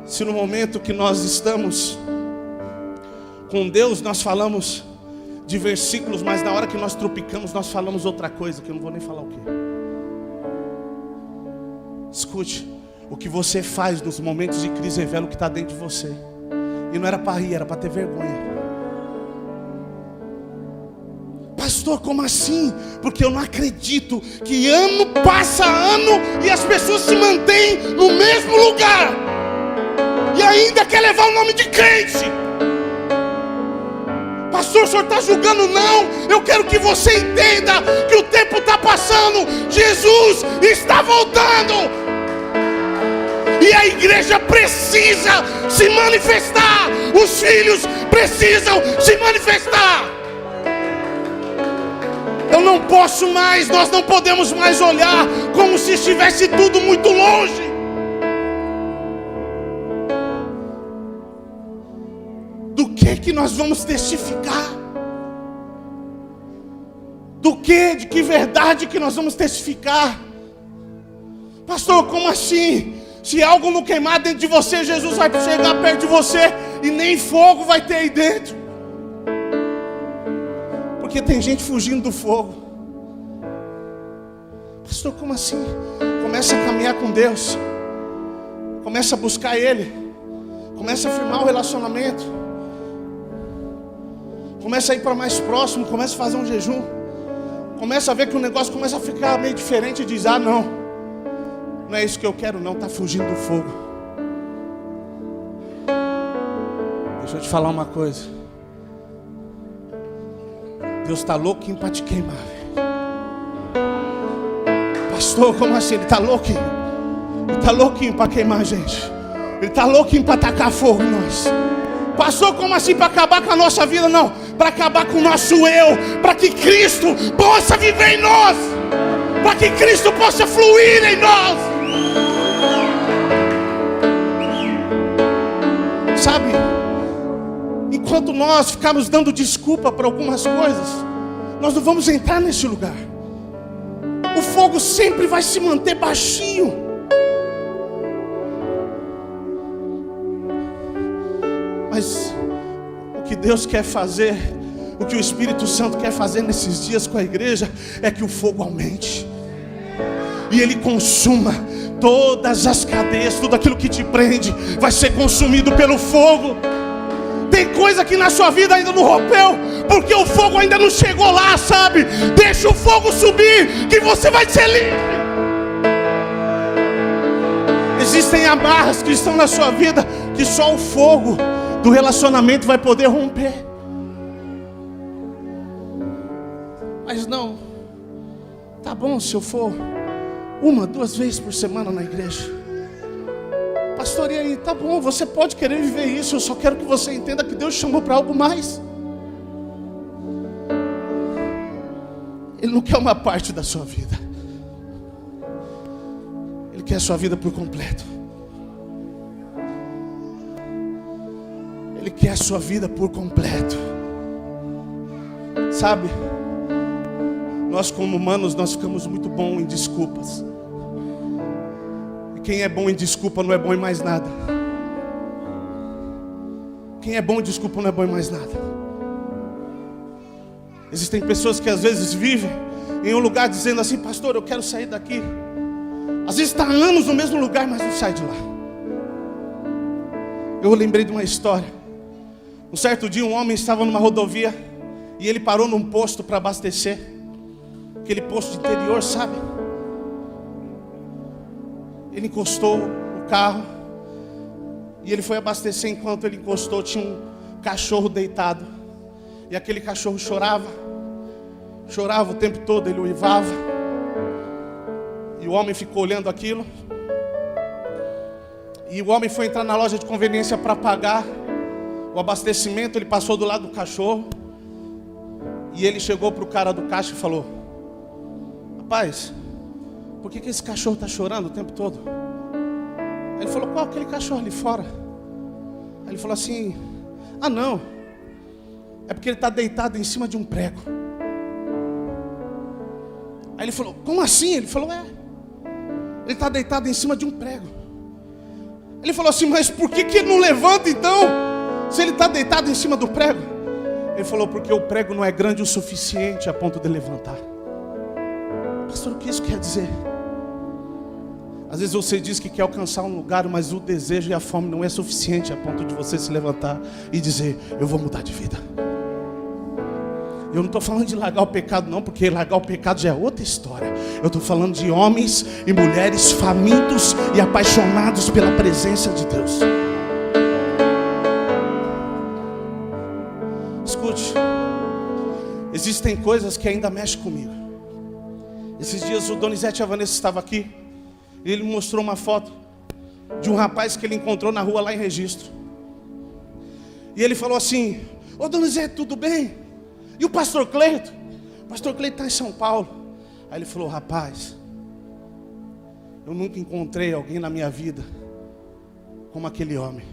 [SPEAKER 1] Se no momento que nós estamos com Deus, nós falamos de versículos, mas na hora que nós tropicamos, nós falamos outra coisa, que eu não vou nem falar o quê. Escute, o que você faz nos momentos de crise revela o que está dentro de você. E não era para rir, era para ter vergonha. Pastor, como assim? Porque eu não acredito que ano passa ano e as pessoas se mantêm no mesmo lugar e ainda quer levar o nome de crente. Pastor, o senhor está julgando? Não, eu quero que você entenda que o tempo está passando, Jesus está voltando. E a igreja precisa se manifestar. Os filhos precisam se manifestar. Eu não posso mais, nós não podemos mais olhar como se estivesse tudo muito longe. Do que nós vamos testificar? Do que, de que verdade que nós vamos testificar? Pastor, como assim? Se algo não queimar dentro de você, Jesus vai chegar perto de você e nem fogo vai ter aí dentro. Porque tem gente fugindo do fogo. Pastor, como assim? Começa a caminhar com Deus. Começa a buscar Ele. Começa a firmar o relacionamento. Começa a ir para mais próximo. Começa a fazer um jejum. Começa a ver que o negócio começa a ficar meio diferente. E diz, não. Não é isso que eu quero, não, está fugindo do fogo. Deixa eu te falar uma coisa. Deus está louquinho para te queimar. Pastor, como assim? Ele está louquinho. Ele está louquinho para queimar a gente. Ele está louquinho para tacar fogo em nós. Pastor, como assim? Para acabar com a nossa vida? Não, para acabar com o nosso eu. Para que Cristo possa viver em nós. Para que Cristo possa fluir em nós. Sabe, enquanto nós ficarmos dando desculpa para algumas coisas, nós não vamos entrar nesse lugar. O fogo sempre vai se manter baixinho. Mas o que Deus quer fazer, o que o Espírito Santo quer fazer nesses dias com a igreja, é que o fogo aumente e ele consuma todas as cadeias, tudo aquilo que te prende vai ser consumido pelo fogo. Tem coisa que na sua vida ainda não rompeu, porque o fogo ainda não chegou lá, sabe? Deixa o fogo subir, que você vai ser livre. Existem amarras que estão na sua vida, que só o fogo do relacionamento vai poder romper. Mas não, tá bom se eu for 1, 2 vezes por semana na igreja. Pastor, e aí? Tá bom, você pode querer viver isso. Eu só quero que você entenda que Deus chamou para algo mais. Ele não quer uma parte da sua vida. Ele quer a sua vida por completo. Ele quer a sua vida por completo. Sabe, nós como humanos, nós ficamos muito bons em desculpas. E quem é bom em desculpa não é bom em mais nada. Quem é bom em desculpa não é bom em mais nada. Existem pessoas que às vezes vivem em um lugar dizendo assim: pastor, eu quero sair daqui. Às vezes está anos no mesmo lugar, mas não sai de lá. Eu lembrei de uma história. Um certo dia um homem estava numa rodovia e ele parou num posto para abastecer. Aquele posto de interior, sabe? Ele encostou o carro e ele foi abastecer. Enquanto ele encostou, tinha um cachorro deitado. E aquele cachorro chorava o tempo todo, ele uivava. E o homem ficou olhando aquilo. E o homem foi entrar na loja de conveniência para pagar o abastecimento. Ele passou do lado do cachorro. E ele chegou para o cara do caixa e falou: rapaz, por que esse cachorro está chorando o tempo todo? Aí ele falou: qual aquele cachorro ali fora? Aí ele falou assim: ah não, é porque ele está deitado em cima de um prego. Aí ele falou: como assim? Ele falou: ele está deitado em cima de um prego. Ele falou assim: mas por que ele não levanta então, se ele está deitado em cima do prego? Ele falou: porque o prego não é grande o suficiente a ponto de levantar. Pastor, o que isso quer dizer? Às vezes você diz que quer alcançar um lugar, mas o desejo e a fome não é suficiente a ponto de você se levantar e dizer: eu vou mudar de vida. Eu não estou falando de largar o pecado não, porque largar o pecado já é outra história. Eu estou falando de homens e mulheres famintos e apaixonados pela presença de Deus. Escute, existem coisas que ainda mexem comigo. Esses dias o Donizete e a Vanessa estavam aqui. E ele mostrou uma foto de um rapaz que ele encontrou na rua lá em Registro. E ele falou assim: ô Donizete, tudo bem? E o pastor Cleito? O pastor Cleito está em São Paulo. Aí ele falou: rapaz, eu nunca encontrei alguém na minha vida como aquele homem.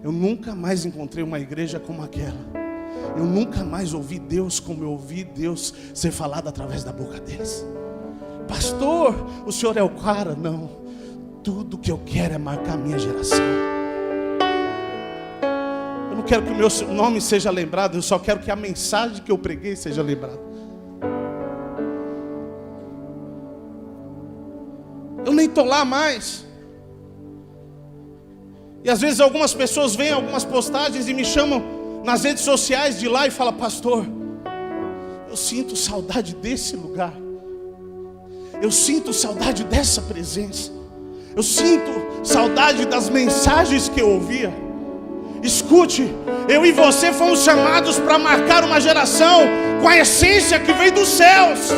[SPEAKER 1] Eu nunca mais encontrei uma igreja como aquela. Eu nunca mais ouvi Deus como eu ouvi Deus ser falado através da boca deles. Pastor, o senhor é o cara? Não, tudo que eu quero é marcar a minha geração. Eu não quero que o meu nome seja lembrado, eu só quero que a mensagem que eu preguei seja lembrada. Eu nem estou lá mais. E às vezes algumas pessoas veem algumas postagens e me chamam nas redes sociais de lá e falam: pastor, eu sinto saudade desse lugar. Eu sinto saudade dessa presença. Eu sinto saudade das mensagens que eu ouvia. Escute, eu e você fomos chamados para marcar uma geração com a essência que vem dos céus.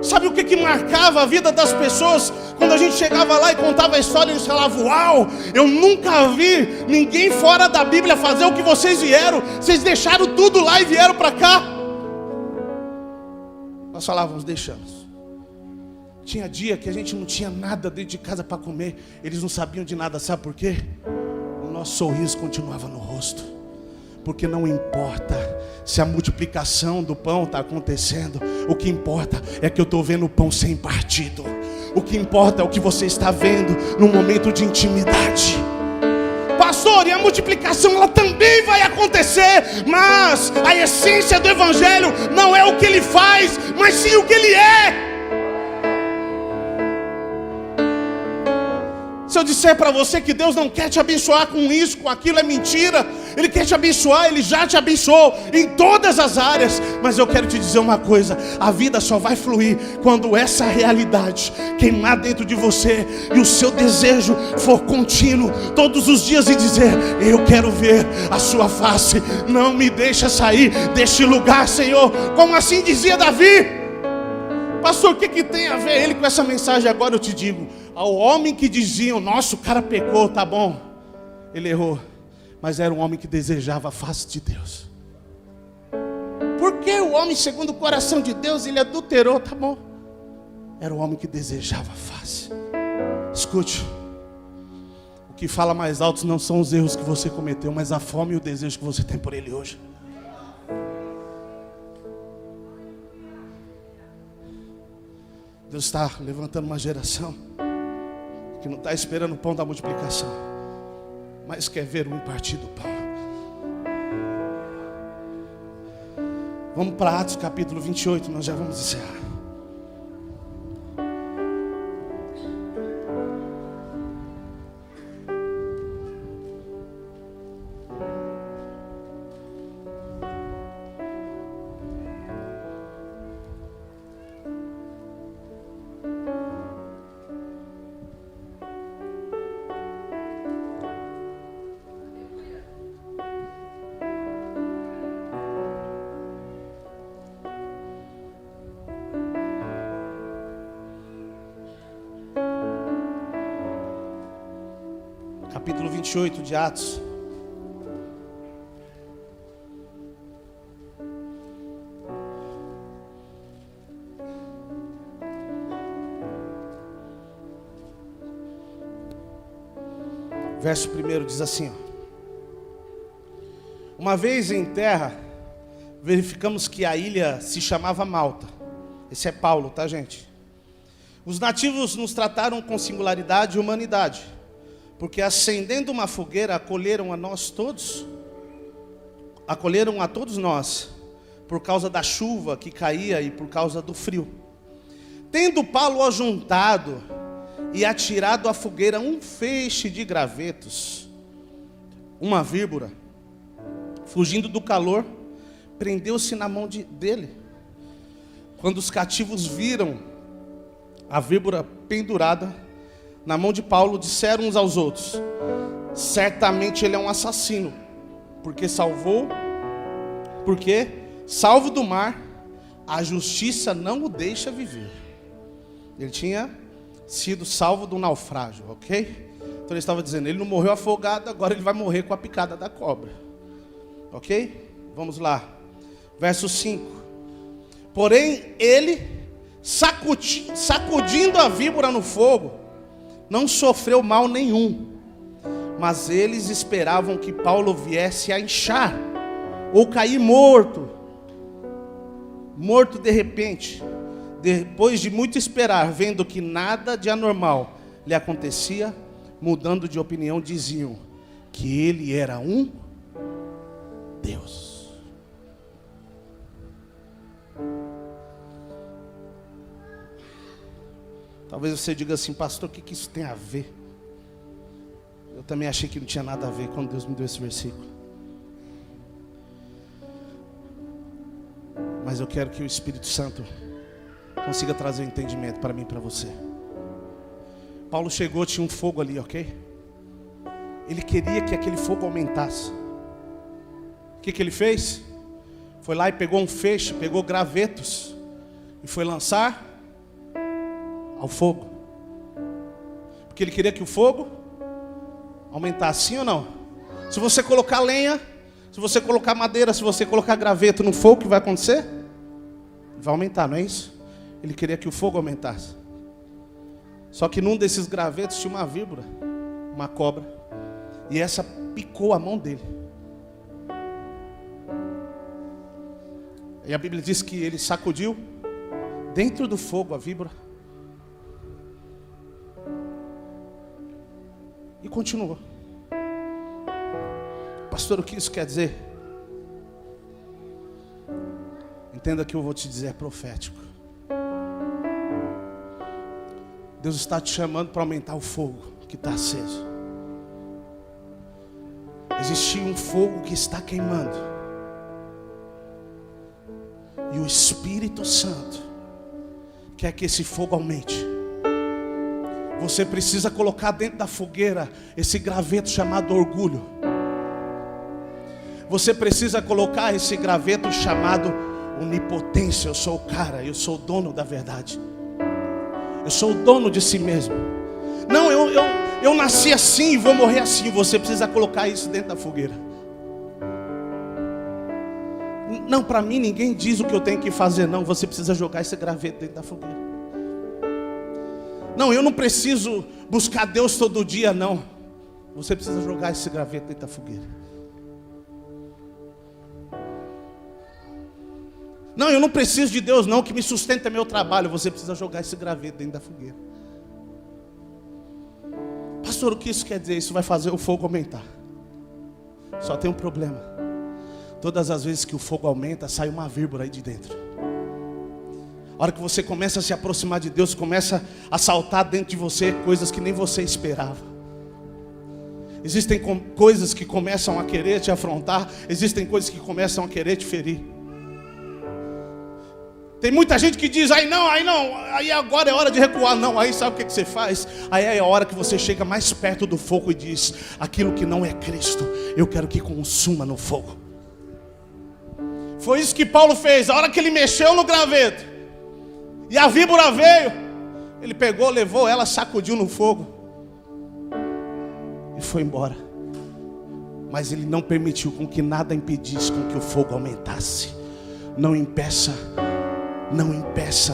[SPEAKER 1] Sabe o que marcava a vida das pessoas? Quando a gente chegava lá e contava a história, eles falavam: uau, eu nunca vi ninguém fora da Bíblia fazer o que vocês vieram. Vocês deixaram tudo lá e vieram para cá. Nós falávamos: deixamos. Tinha dia que a gente não tinha nada dentro de casa para comer. Eles não sabiam de nada, sabe por quê? O nosso sorriso continuava no rosto. Porque não importa se a multiplicação do pão está acontecendo. O que importa é que eu estou vendo o pão sem partido. O que importa é o que você está vendo no momento de intimidade. Pastor, e a multiplicação ela também vai acontecer, mas a essência do Evangelho não é o que ele faz, mas sim o que ele é. Se eu disser para você que Deus não quer te abençoar com isso, com aquilo, é mentira. Ele quer te abençoar, Ele já te abençoou em todas as áreas. Mas eu quero te dizer uma coisa: a vida só vai fluir quando essa realidade queimar dentro de você e o seu desejo for contínuo todos os dias e dizer: eu quero ver a sua face, não me deixa sair deste lugar, Senhor. Como assim dizia Davi. Pastor, o que tem a ver ele com essa mensagem? Agora eu te digo: ao homem que diziam: nossa, o cara pecou, tá bom, ele errou, mas era um homem que desejava a face de Deus. Porque o homem segundo o coração de Deus, ele adulterou, tá bom, era um homem que desejava a face. Escute, o que fala mais alto não são os erros que você cometeu, mas a fome e o desejo que você tem por ele hoje. Deus está levantando uma geração que não está esperando o pão da multiplicação, mas quer ver um partir do pão. Vamos para Atos capítulo 28, nós já vamos encerrar. Capítulo 28 de Atos. Verso 1 diz assim, ó. Uma vez em terra, verificamos que a ilha se chamava Malta. Esse é Paulo, tá, gente? Os nativos nos trataram com singularidade e humanidade, porque acendendo uma fogueira acolheram a todos nós, por causa da chuva que caía e por causa do frio. Tendo Paulo ajuntado e atirado à fogueira um feixe de gravetos, uma víbora, fugindo do calor, prendeu-se na mão dele. Quando os cativos viram a víbora pendurada na mão de Paulo, disseram uns aos outros: certamente ele é um assassino, porque salvo do mar, a justiça não o deixa viver. Ele tinha sido salvo do naufrágio, ok? Então ele estava dizendo, ele não morreu afogado, agora ele vai morrer com a picada da cobra, ok? Vamos lá, verso 5. Porém ele, sacudindo a víbora no fogo, não sofreu mal nenhum, mas eles esperavam que Paulo viesse a inchar, ou cair morto de repente. Depois de muito esperar, vendo que nada de anormal lhe acontecia, mudando de opinião, diziam que ele era um Deus. Talvez você diga assim, pastor, o que isso tem a ver? Eu também achei que não tinha nada a ver quando Deus me deu esse versículo. Mas eu quero que o Espírito Santo consiga trazer um entendimento para mim e para você. Paulo chegou, tinha um fogo ali, ok? Ele queria que aquele fogo aumentasse. O que ele fez? Foi lá e pegou um feixe, pegou gravetos e foi lançar ao fogo, porque ele queria que o fogo aumentasse, sim ou não? Se você colocar lenha, se você colocar madeira, se você colocar graveto no fogo, o que vai acontecer? Vai aumentar, não é isso? Ele queria que o fogo aumentasse. Só que num desses gravetos tinha uma víbora, uma cobra, e essa picou a mão dele. E a Bíblia diz que ele sacudiu dentro do fogo a víbora e continuou. Pastor, o que isso quer dizer? Entenda que eu vou te dizer, é profético. Deus está te chamando para aumentar o fogo que está aceso. Existia um fogo que está queimando, e o Espírito Santo quer que esse fogo aumente. Você precisa colocar dentro da fogueira esse graveto chamado orgulho. Você precisa colocar esse graveto chamado onipotência. Eu sou o cara, eu sou o dono da verdade. Eu sou o dono de si mesmo. Não, eu nasci assim e vou morrer assim. Você precisa colocar isso dentro da fogueira. Não, para mim ninguém diz o que eu tenho que fazer. Não, você precisa jogar esse graveto dentro da fogueira. Não, eu não preciso buscar Deus todo dia, não. Você precisa jogar esse graveto dentro da fogueira. Não, eu não preciso de Deus não, que me sustenta meu trabalho. Você precisa jogar esse graveto dentro da fogueira. Pastor, o que isso quer dizer? Isso vai fazer o fogo aumentar. Só tem um problema. Todas as vezes que o fogo aumenta, sai uma vírgula aí de dentro. A hora que você começa a se aproximar de Deus, começa a saltar dentro de você coisas que nem você esperava. Existem coisas que começam a querer te afrontar. Existem coisas que começam a querer te ferir. Tem muita gente que diz, aí agora é hora de recuar. Não, aí sabe o que você faz? Aí é a hora que você chega mais perto do fogo e diz, aquilo que não é Cristo, eu quero que consuma no fogo. Foi isso que Paulo fez. A hora que ele mexeu no graveto e a víbora veio, ele pegou, levou ela, sacudiu no fogo e foi embora. Mas ele não permitiu com que nada impedisse com que o fogo aumentasse. Não impeça,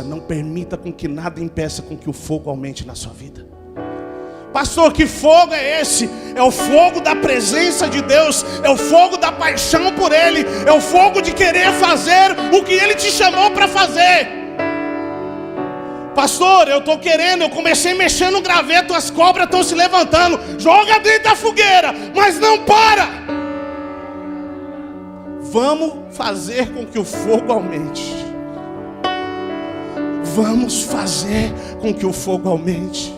[SPEAKER 1] não permita com que nada impeça com que o fogo aumente na sua vida. Pastor, que fogo é esse? É o fogo da presença de Deus, é o fogo da paixão por Ele, é o fogo de querer fazer o que Ele te chamou para fazer. Pastor, eu comecei mexendo no graveto, as cobras estão se levantando. Joga dentro da fogueira, mas não para. Vamos fazer com que o fogo aumente. Vamos fazer com que o fogo aumente.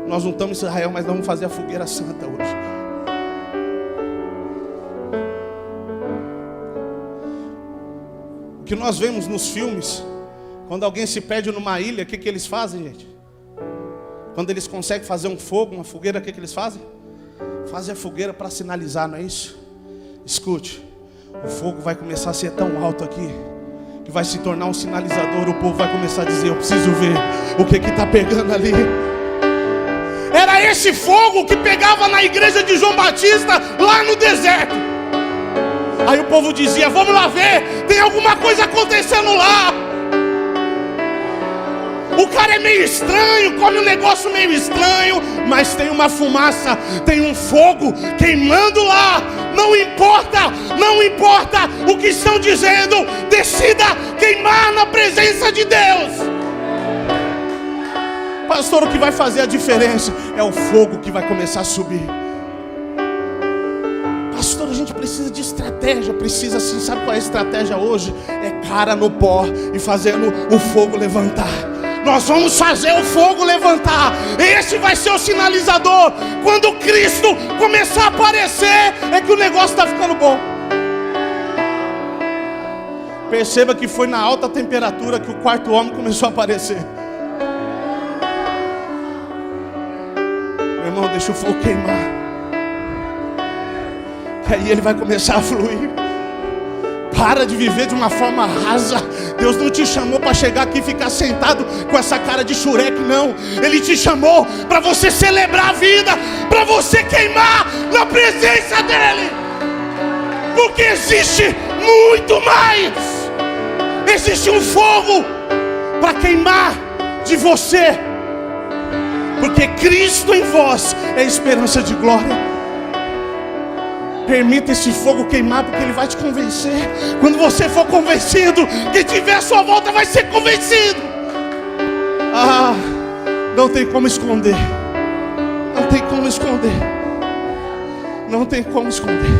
[SPEAKER 1] Nós não estamos em Israel, mas nós vamos fazer a fogueira santa hoje. O que nós vemos nos filmes, quando alguém se perde numa ilha, o que eles fazem, gente? Quando eles conseguem fazer um fogo, uma fogueira, o que eles fazem? Fazem a fogueira para sinalizar, não é isso? Escute, o fogo vai começar a ser tão alto aqui, que vai se tornar um sinalizador. O povo vai começar a dizer, eu preciso ver o que está pegando ali. Era esse fogo que pegava na igreja de João Batista, lá no deserto. Aí o povo dizia, vamos lá ver, tem alguma coisa acontecendo lá. O cara é meio estranho, come um negócio meio estranho, mas tem uma fumaça, tem um fogo queimando lá. Não importa o que estão dizendo, decida queimar na presença de Deus. Pastor, o que vai fazer a diferença é o fogo que vai começar a subir. Pastor, a gente precisa de estratégia. Precisa sim, sabe qual é a estratégia hoje? É cara no pó e fazendo o fogo levantar. Nós vamos fazer o fogo levantar. Esse vai ser o sinalizador. Quando Cristo começar a aparecer, é que o negócio está ficando bom. Perceba que foi na alta temperatura que o quarto homem começou a aparecer. Meu irmão, deixa o fogo queimar, que aí ele vai começar a fluir. Para de viver de uma forma rasa. Deus não te chamou para chegar aqui e ficar sentado com essa cara de xureque, não. Ele te chamou para você celebrar a vida, para você queimar na presença dEle. Porque existe muito mais. Existe um fogo para queimar de você. Porque Cristo em vós é esperança de glória. Permita esse fogo queimar, porque Ele vai te convencer. Quando você for convencido, quem tiver à sua volta vai ser convencido. Não tem como esconder. Não tem como esconder. Não tem como esconder.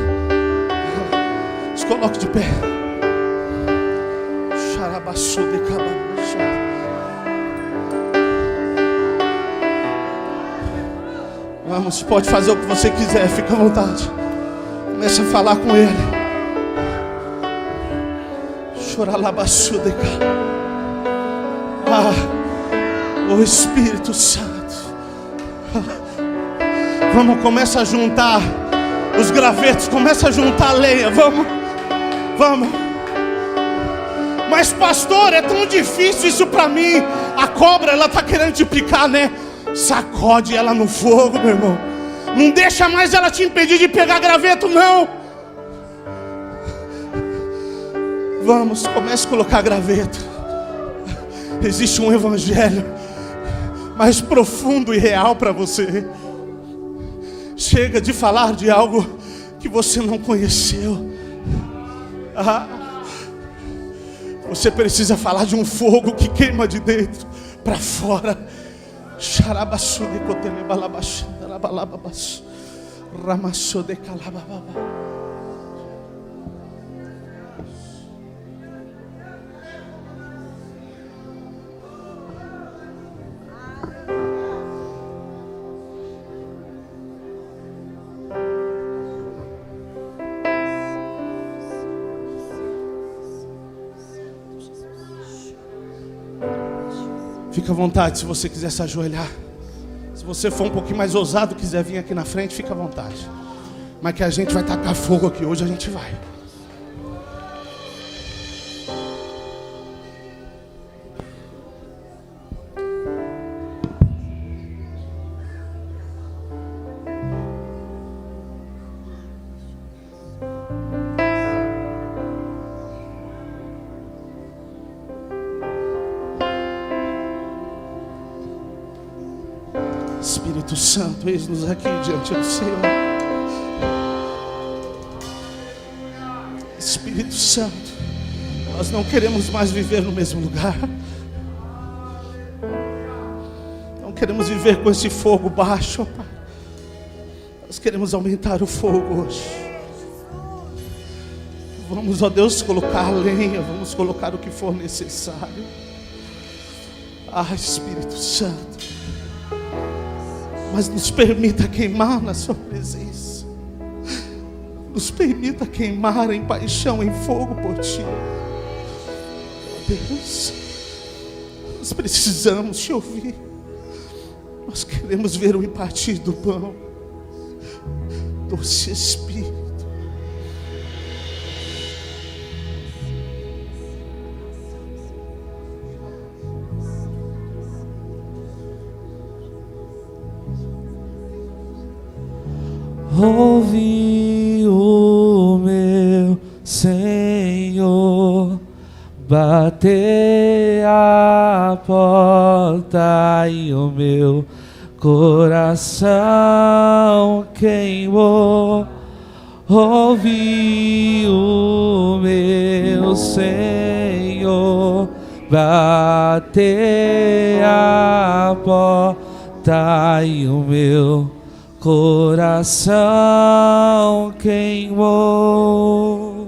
[SPEAKER 1] Se coloque de pé. Vamos, pode fazer o que você quiser, fica à vontade. Começa a falar com Ele. O Espírito Santo. Vamos, começa a juntar os gravetos, começa a juntar a lenha. Vamos. Mas pastor, é tão difícil isso para mim. A cobra, ela está querendo te picar, né? Sacode ela no fogo, meu irmão. Não deixa mais ela te impedir de pegar graveto, não. Vamos, comece a colocar graveto. Existe um evangelho mais profundo e real para você. Chega de falar de algo que você não conheceu. Você precisa falar de um fogo que queima de dentro para fora. Ramassou de calababa. Fica à vontade se você quiser se ajoelhar. Se você for um pouquinho mais ousado, quiser vir aqui na frente, fica à vontade. Mas que a gente vai tacar fogo aqui hoje, a gente vai. Espírito Santo, eis-nos aqui diante do Senhor. Espírito Santo, nós não queremos mais viver no mesmo lugar. Não queremos viver com esse fogo baixo, Pai. Nós queremos aumentar o fogo hoje. Vamos, ó Deus, colocar a lenha, vamos colocar o que for necessário. Ah, Espírito Santo, mas nos permita queimar na sua presença. Nos permita queimar em paixão, em fogo por Ti. Deus, nós precisamos Te ouvir. Nós queremos ver o impartir do pão. Doce Espírito.
[SPEAKER 2] Ouvi o meu Senhor bater a porta e o meu coração queimou. Ouvi o meu Senhor bater a porta e o meu coração queimou.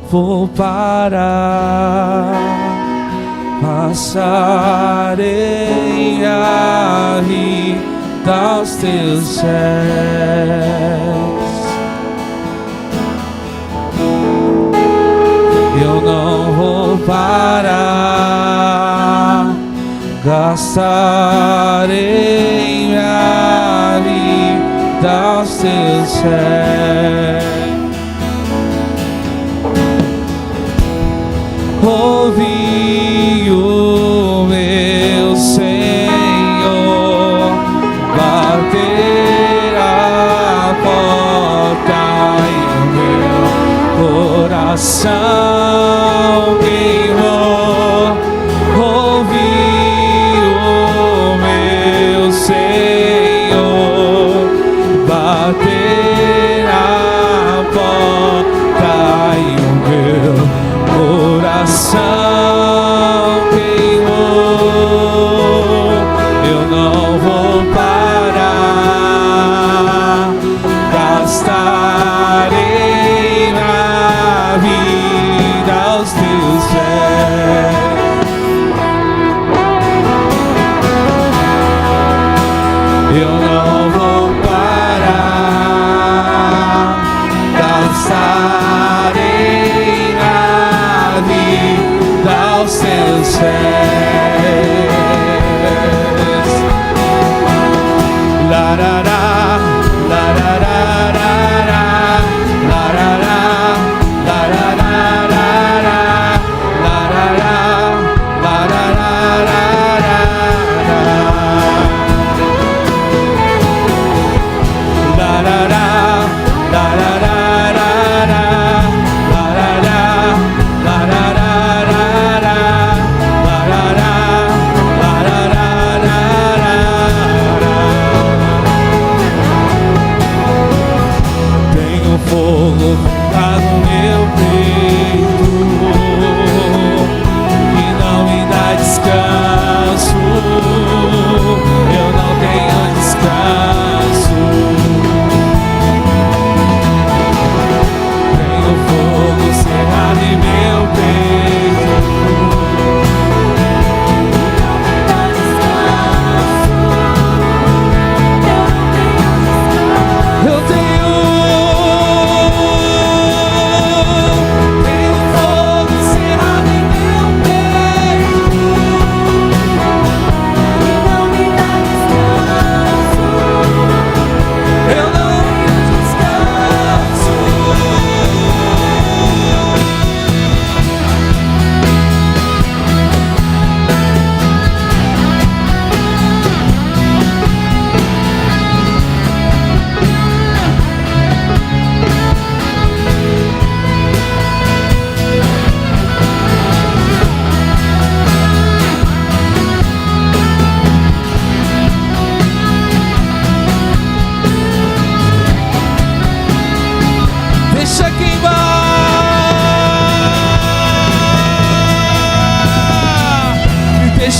[SPEAKER 2] Vou parar, passarei a rir aos teus céus. Eu não vou parar, gastarei minha vida aos teus céus. Ouvi o meu Senhor bater a porta e o meu coração queimou. Ouvi o meu Senhor bater a porta e o meu coração queimou. Eu não vou parar, gastarei na vida aos teus pés. Eu não vou parar, gastarei na vida aos teus pés. Larará, larará, larará, larará, larará, larará,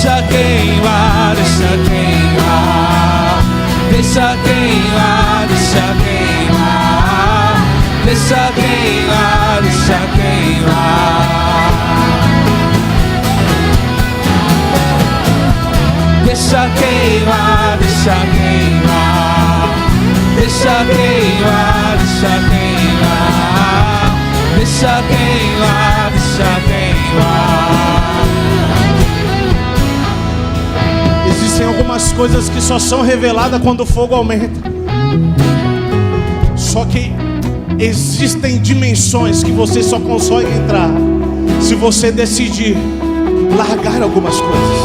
[SPEAKER 2] deixa queimar, deixa queimar, deixa queimar, deixa queimar, deixa queimar, deixa queimar, deixa queimar, deixa queimar, deixa queimar, deixa queimar, deixa queimar, deixa queimar.
[SPEAKER 1] Existem algumas coisas que só são reveladas quando o fogo aumenta. Só que existem dimensões que você só consegue entrar se você decidir largar algumas coisas.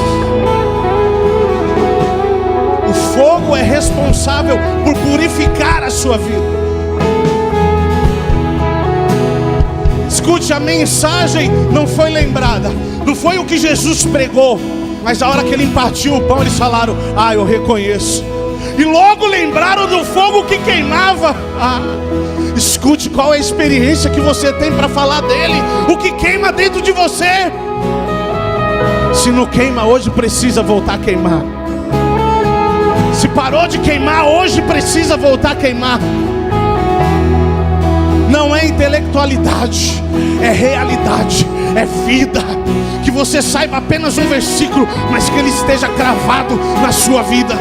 [SPEAKER 1] O fogo é responsável por purificar a sua vida. Escute, a mensagem não foi lembrada, não foi o que Jesus pregou, mas a hora que ele impartiu o pão, eles falaram: ah, eu reconheço. E logo lembraram do fogo que queimava. Escute, qual é a experiência que você tem para falar dele? O que queima dentro de você? Se não queima hoje, precisa voltar a queimar. Se parou de queimar, hoje precisa voltar a queimar. Não é intelectualidade, é realidade, é vida. Que você saiba apenas um versículo, mas que ele esteja cravado na sua vida.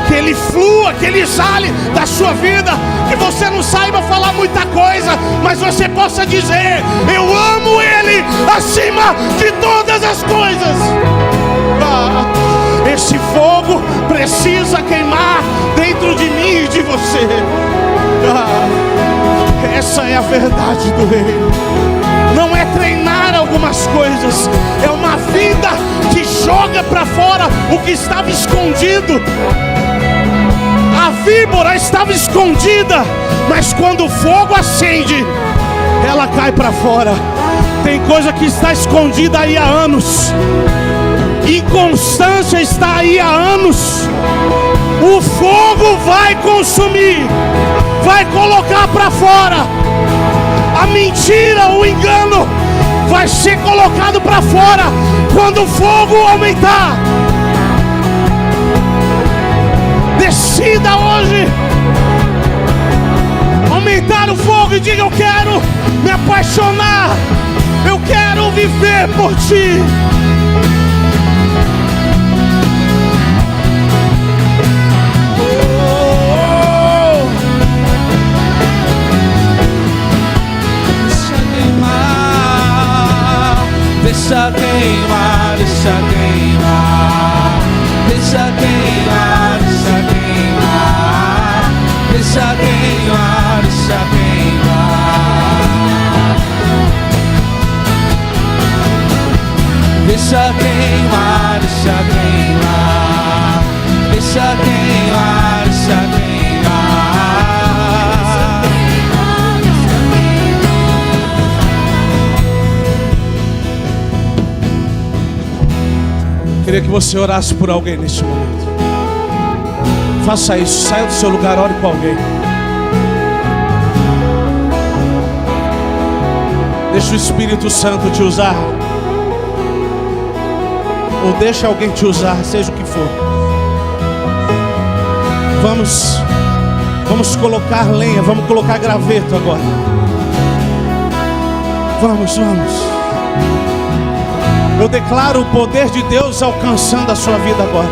[SPEAKER 1] Que ele flua, que ele exale da sua vida. Que você não saiba falar muita coisa, mas você possa dizer: eu amo ele acima de todas as coisas. Esse fogo precisa queimar dentro de mim e de você. Essa é a verdade do reino. Não é treinar algumas coisas, é uma vida que joga para fora o que estava escondido. A víbora estava escondida, mas quando o fogo acende, ela cai para fora. Tem coisa que está escondida aí há anos. Inconstância está aí há anos. O fogo vai consumir, vai colocar para fora. A mentira, o engano vai ser colocado para fora quando o fogo aumentar. Decida hoje aumentar o fogo e diga: eu quero me apaixonar, eu quero viver por ti.
[SPEAKER 2] Deixa queimar, deixa queimar, deixa queimar, deixa queimar, deixa queimar, deixa queimar, deixa queimar, deixa queimar, deixa queimar, deixa queimar.
[SPEAKER 1] Queria que você orasse por alguém neste momento. Faça isso, saia do seu lugar, ore por alguém. Deixa o Espírito Santo te usar. Ou deixa alguém te usar, seja o que for. Vamos colocar lenha, vamos colocar graveto agora. Vamos. Eu declaro o poder de Deus alcançando a sua vida agora.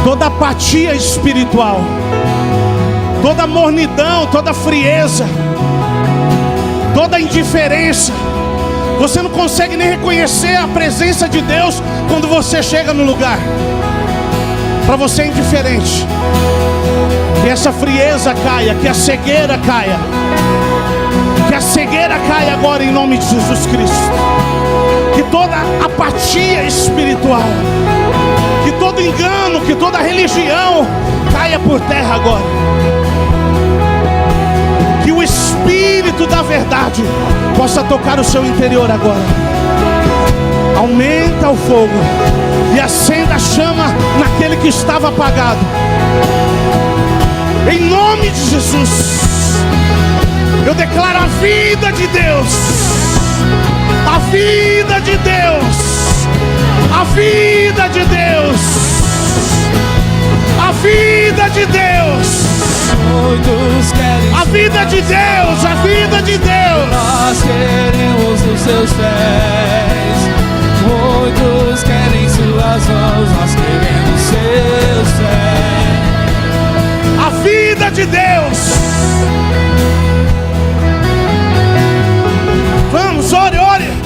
[SPEAKER 1] Toda apatia espiritual, toda mornidão, toda frieza, toda indiferença. Você não consegue nem reconhecer a presença de Deus quando você chega no lugar. Para você é indiferente. Que essa frieza caia, que a cegueira caia. Que a cegueira caia agora em nome de Jesus Cristo. Que toda apatia espiritual, que todo engano, que toda religião caia por terra agora. Que o Espírito da verdade possa tocar o seu interior agora. Aumenta o fogo e acenda a chama naquele que estava apagado. Em nome de Jesus, eu declaro a vida de Deus, A vida de Deus. A vida de Deus. A vida de Deus.
[SPEAKER 2] Muitos querem
[SPEAKER 1] a vida de Deus, a vida de Deus.
[SPEAKER 2] Nós queremos os seus pés. Muitos querem suas mãos, nós queremos seus pés.
[SPEAKER 1] A vida de Deus. Vamos, ore, ore.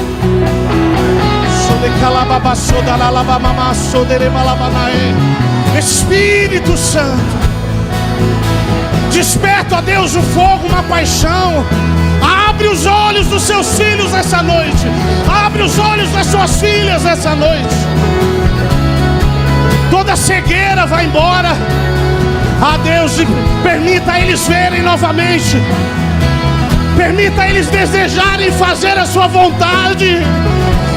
[SPEAKER 1] Espírito Santo, desperta, ó Deus, o fogo, uma paixão. Abre os olhos dos seus filhos essa noite. Abre os olhos das suas filhas essa noite. Toda cegueira vai embora. Ah, Deus, permita eles verem novamente. Permita eles desejarem fazer a sua vontade.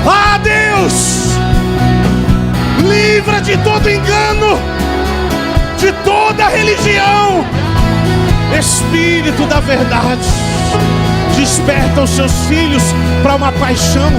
[SPEAKER 1] Ah, Deus, livra de todo engano, de toda religião. Espírito da verdade, desperta os seus filhos para uma paixão.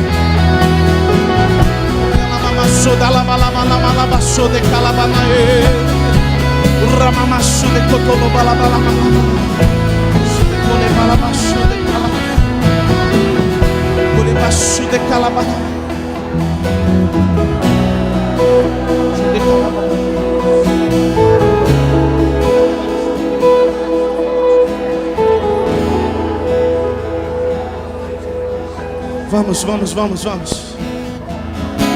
[SPEAKER 1] Vamos, vamos, vamos, vamos.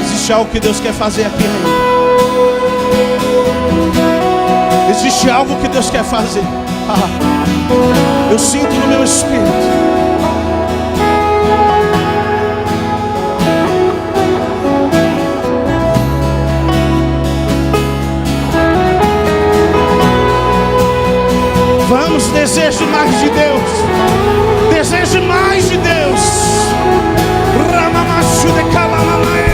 [SPEAKER 1] Existe algo que Deus quer fazer aqui ainda. Existe algo que Deus quer fazer. Eu sinto no meu espírito. Vamos, deseje mais de Deus. Deseje mais de Deus. Ramamachu de Calamamae.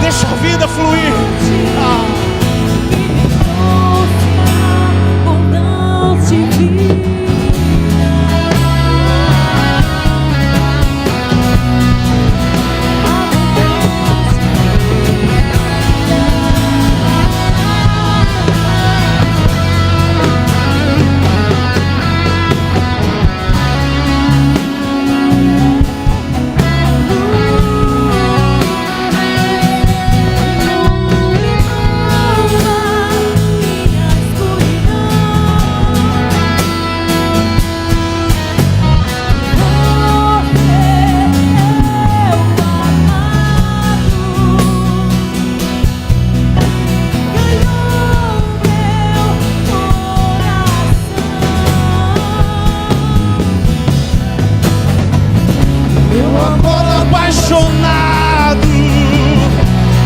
[SPEAKER 1] Deixa a vida fluir.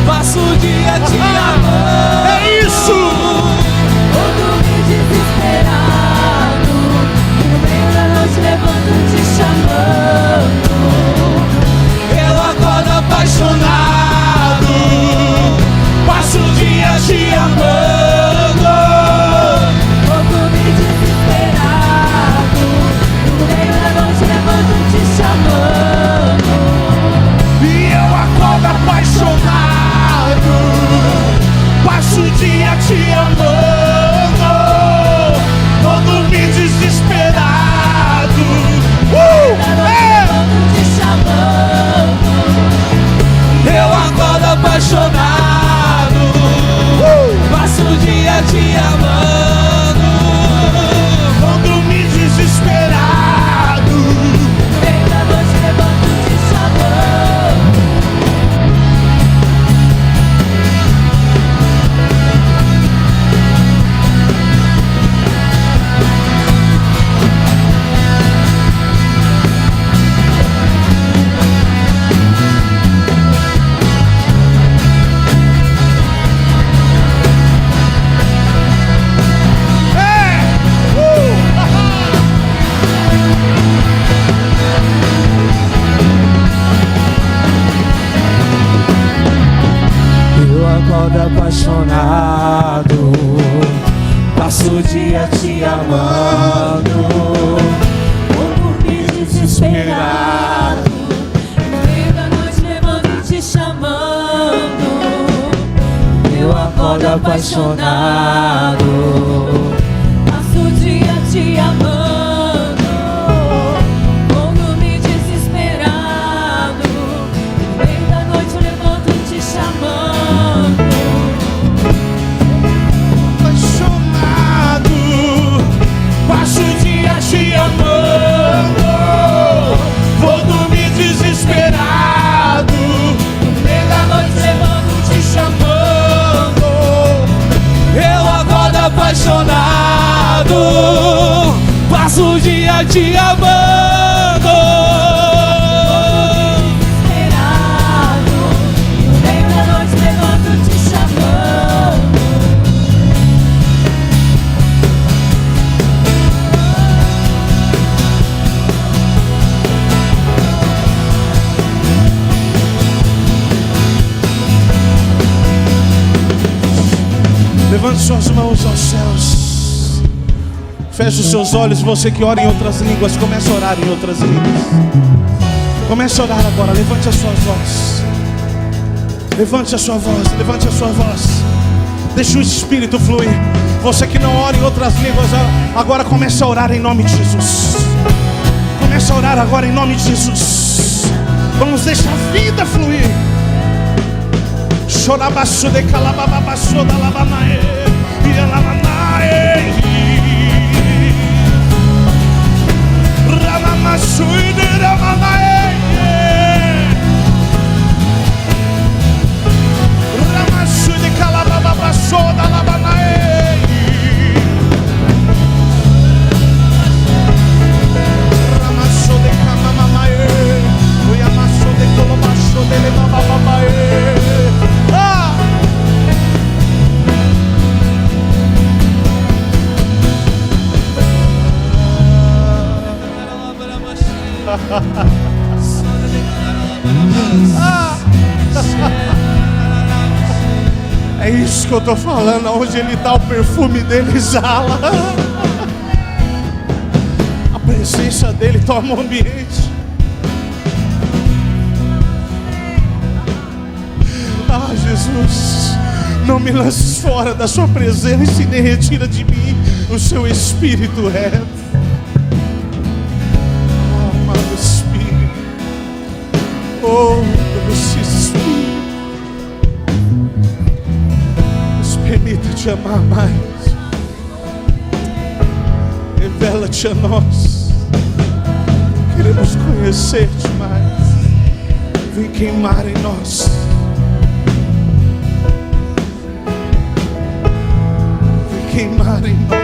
[SPEAKER 2] Passo o dia te amando.
[SPEAKER 1] É isso.
[SPEAKER 2] Quando me desesperado, no meio da noite levanto te chamando. Eu acordo apaixonado, passo o dia te amando. Quando me desesperado, no meio da noite levanto te chamando.
[SPEAKER 1] E eu acordo apaixonado, passo o dia te amando.
[SPEAKER 2] passo o dia te amando.
[SPEAKER 3] Vou dormir desesperado, no meio da noite levanto te chamando.
[SPEAKER 2] Eu acordo apaixonado.
[SPEAKER 3] Passo o dia te amando. Vou dormir desesperado, no meio da noite levanto te chamando.
[SPEAKER 1] Apaixonado, passo o dia te amando. Vou dormir desesperado,
[SPEAKER 3] No meio da noite levanto te
[SPEAKER 1] chamando.
[SPEAKER 2] Eu acordo apaixonado. Passo o dia te amando.
[SPEAKER 3] desesperado, no meio da noite levanto te chamando.
[SPEAKER 1] Levante suas mãos aos céus. Feche os seus olhos. Você que ora em outras línguas, comece a orar em outras línguas. Comece a orar agora. Levante as suas vozes. Levante a sua voz. Levante a sua voz. Deixa o Espírito fluir. Você que não ora em outras línguas, agora comece a orar em nome de Jesus. Comece a orar agora em nome de Jesus. Vamos deixar a vida fluir. Chorabaço de calababaço da labanae e a labanae Ramamaçu de ramanae Ramaçu de calababaço da labanae Ramaçu de camamamae Uiamaçu de colobaço de lebababae. É isso que eu tô falando. Onde ele tá, o perfume dele exala. A presença dele toma o ambiente. Ah, Jesus, não me lances fora da sua presença e nem retira de mim o seu Espírito reto. Amado Espírito, oh, doce Espírito, nos permita te amar mais. Revela-te a nós. Queremos conhecer-te mais. Vem queimar em nós. Queimar em nós.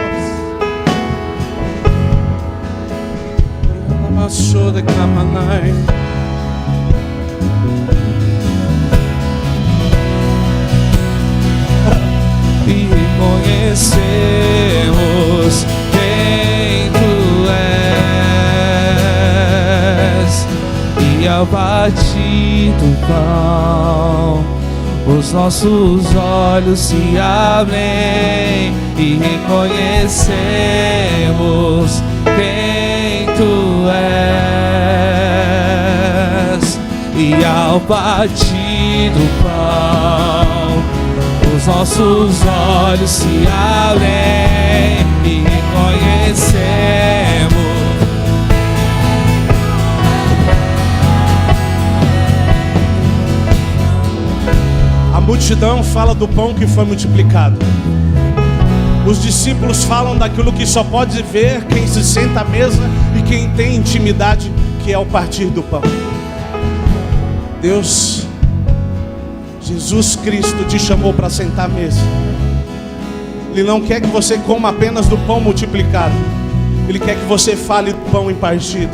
[SPEAKER 1] Amassou de camanai.
[SPEAKER 2] E reconhecemos quem tu és. E ao partir do pão, os nossos olhos se abrem e reconhecemos quem tu és. E ao partir do pão, os nossos olhos se abrem e reconhecemos.
[SPEAKER 1] A multidão fala do pão que foi multiplicado. Os discípulos falam daquilo que só pode ver quem se senta à mesa e quem tem intimidade, que é o partir do pão. Deus, Jesus Cristo te chamou para sentar à mesa. Ele não quer que você coma apenas do pão multiplicado. Ele quer que você fale do pão impartido,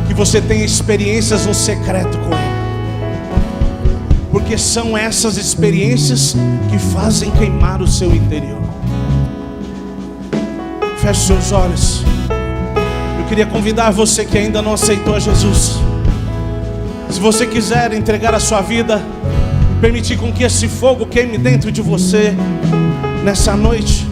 [SPEAKER 1] que você tenha experiências no secreto com Ele. Porque são essas experiências que fazem queimar o seu interior. Feche seus olhos. Eu queria convidar você que ainda não aceitou a Jesus. Se você quiser entregar a sua vida, permitir com que esse fogo queime dentro de você nessa noite,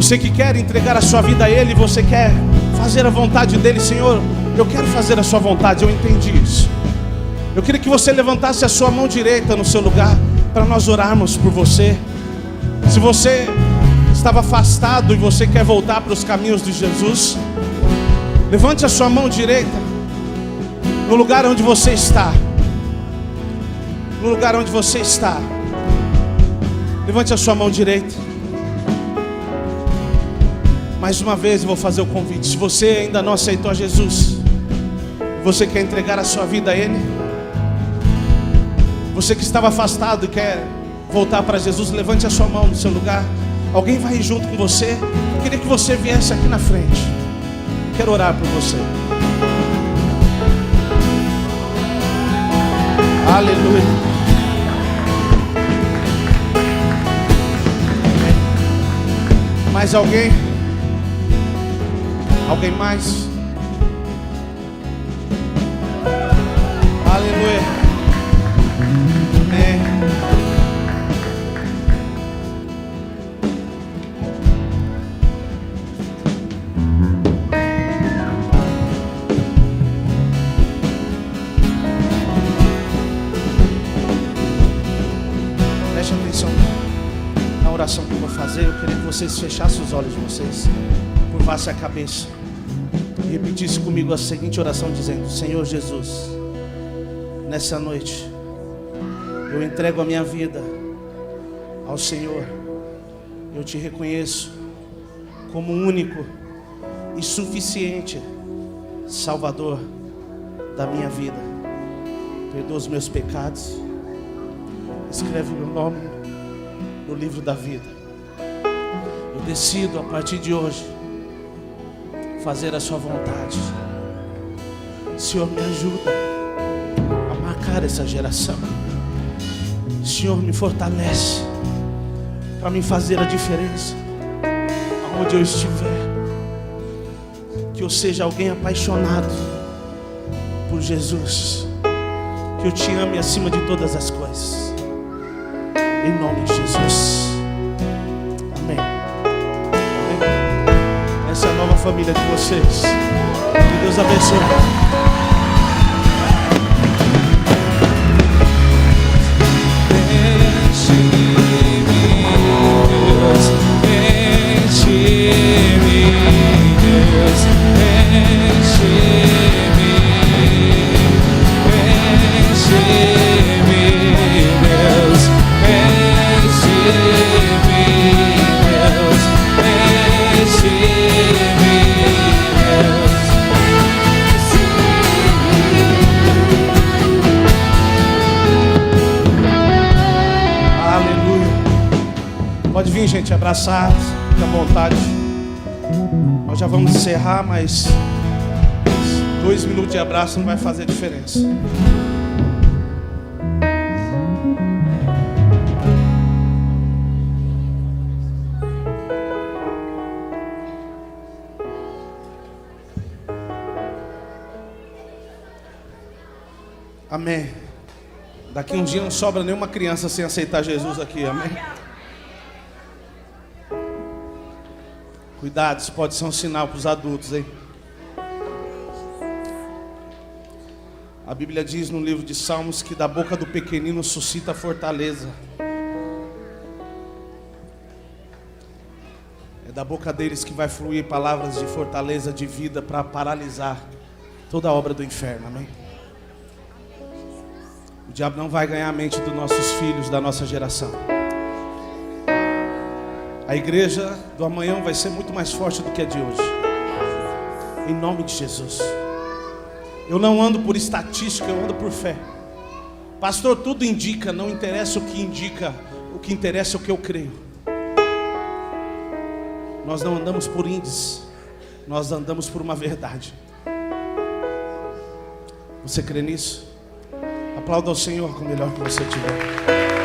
[SPEAKER 1] Você que quer entregar a sua vida a Ele, você quer fazer a vontade dEle. Senhor, eu quero fazer a sua vontade, eu entendi isso. Eu queria que você levantasse a sua mão direita no seu lugar, para nós orarmos por você. Se você estava afastado e você quer voltar para os caminhos de Jesus, levante a sua mão direita no lugar onde você está. No lugar onde você está. Levante a sua mão direita. Mais uma vez eu vou fazer o convite. Se você ainda não aceitou a Jesus, você quer entregar a sua vida a Ele, você que estava afastado e quer voltar para Jesus, levante a sua mão no seu lugar. Alguém vai junto com você. Eu queria que você viesse aqui na frente. Quero orar por você. Aleluia. Mais alguém? Alguém mais? Aleluia. Amém. Preste atenção na oração que eu vou fazer. Eu queria que vocês fechassem os olhos de vocês, curvassem a cabeça e repetissem comigo a seguinte oração, dizendo: Senhor Jesus, nessa noite eu entrego a minha vida ao Senhor. Eu te reconheço como único e suficiente Salvador da minha vida. Perdoa os meus pecados, escreve meu nome no livro da vida. Eu decido a partir de hoje fazer a sua vontade. Senhor, me ajuda a marcar essa geração. Senhor, me fortalece para me fazer a diferença aonde eu estiver. Que eu seja alguém apaixonado por Jesus. Que eu te ame acima de todas as coisas. Em nome de Jesus. Amém. Amém. Essa é a nova família de vocês. Que Deus abençoe. Pode vir, gente, abraçar, fique à vontade. Nós já vamos encerrar, mas 2 minutos de abraço não vai fazer diferença. Amém. Daqui um dia não sobra nenhuma criança sem aceitar Jesus aqui, amém? Cuidado, isso pode ser um sinal para os adultos, hein? A Bíblia diz no livro de Salmos que da boca do pequenino suscita fortaleza. É da boca deles que vai fluir palavras de fortaleza, de vida, para paralisar toda a obra do inferno, amém? O diabo não vai ganhar a mente dos nossos filhos, da nossa geração. A igreja do amanhã vai ser muito mais forte do que a de hoje. Em nome de Jesus. Eu não ando por estatística, eu ando por fé. Pastor, tudo indica, não interessa o que indica. O que interessa é o que eu creio. Nós não andamos por índice, nós andamos por uma verdade. Você crê nisso? Aplauda ao Senhor com o melhor que você tiver.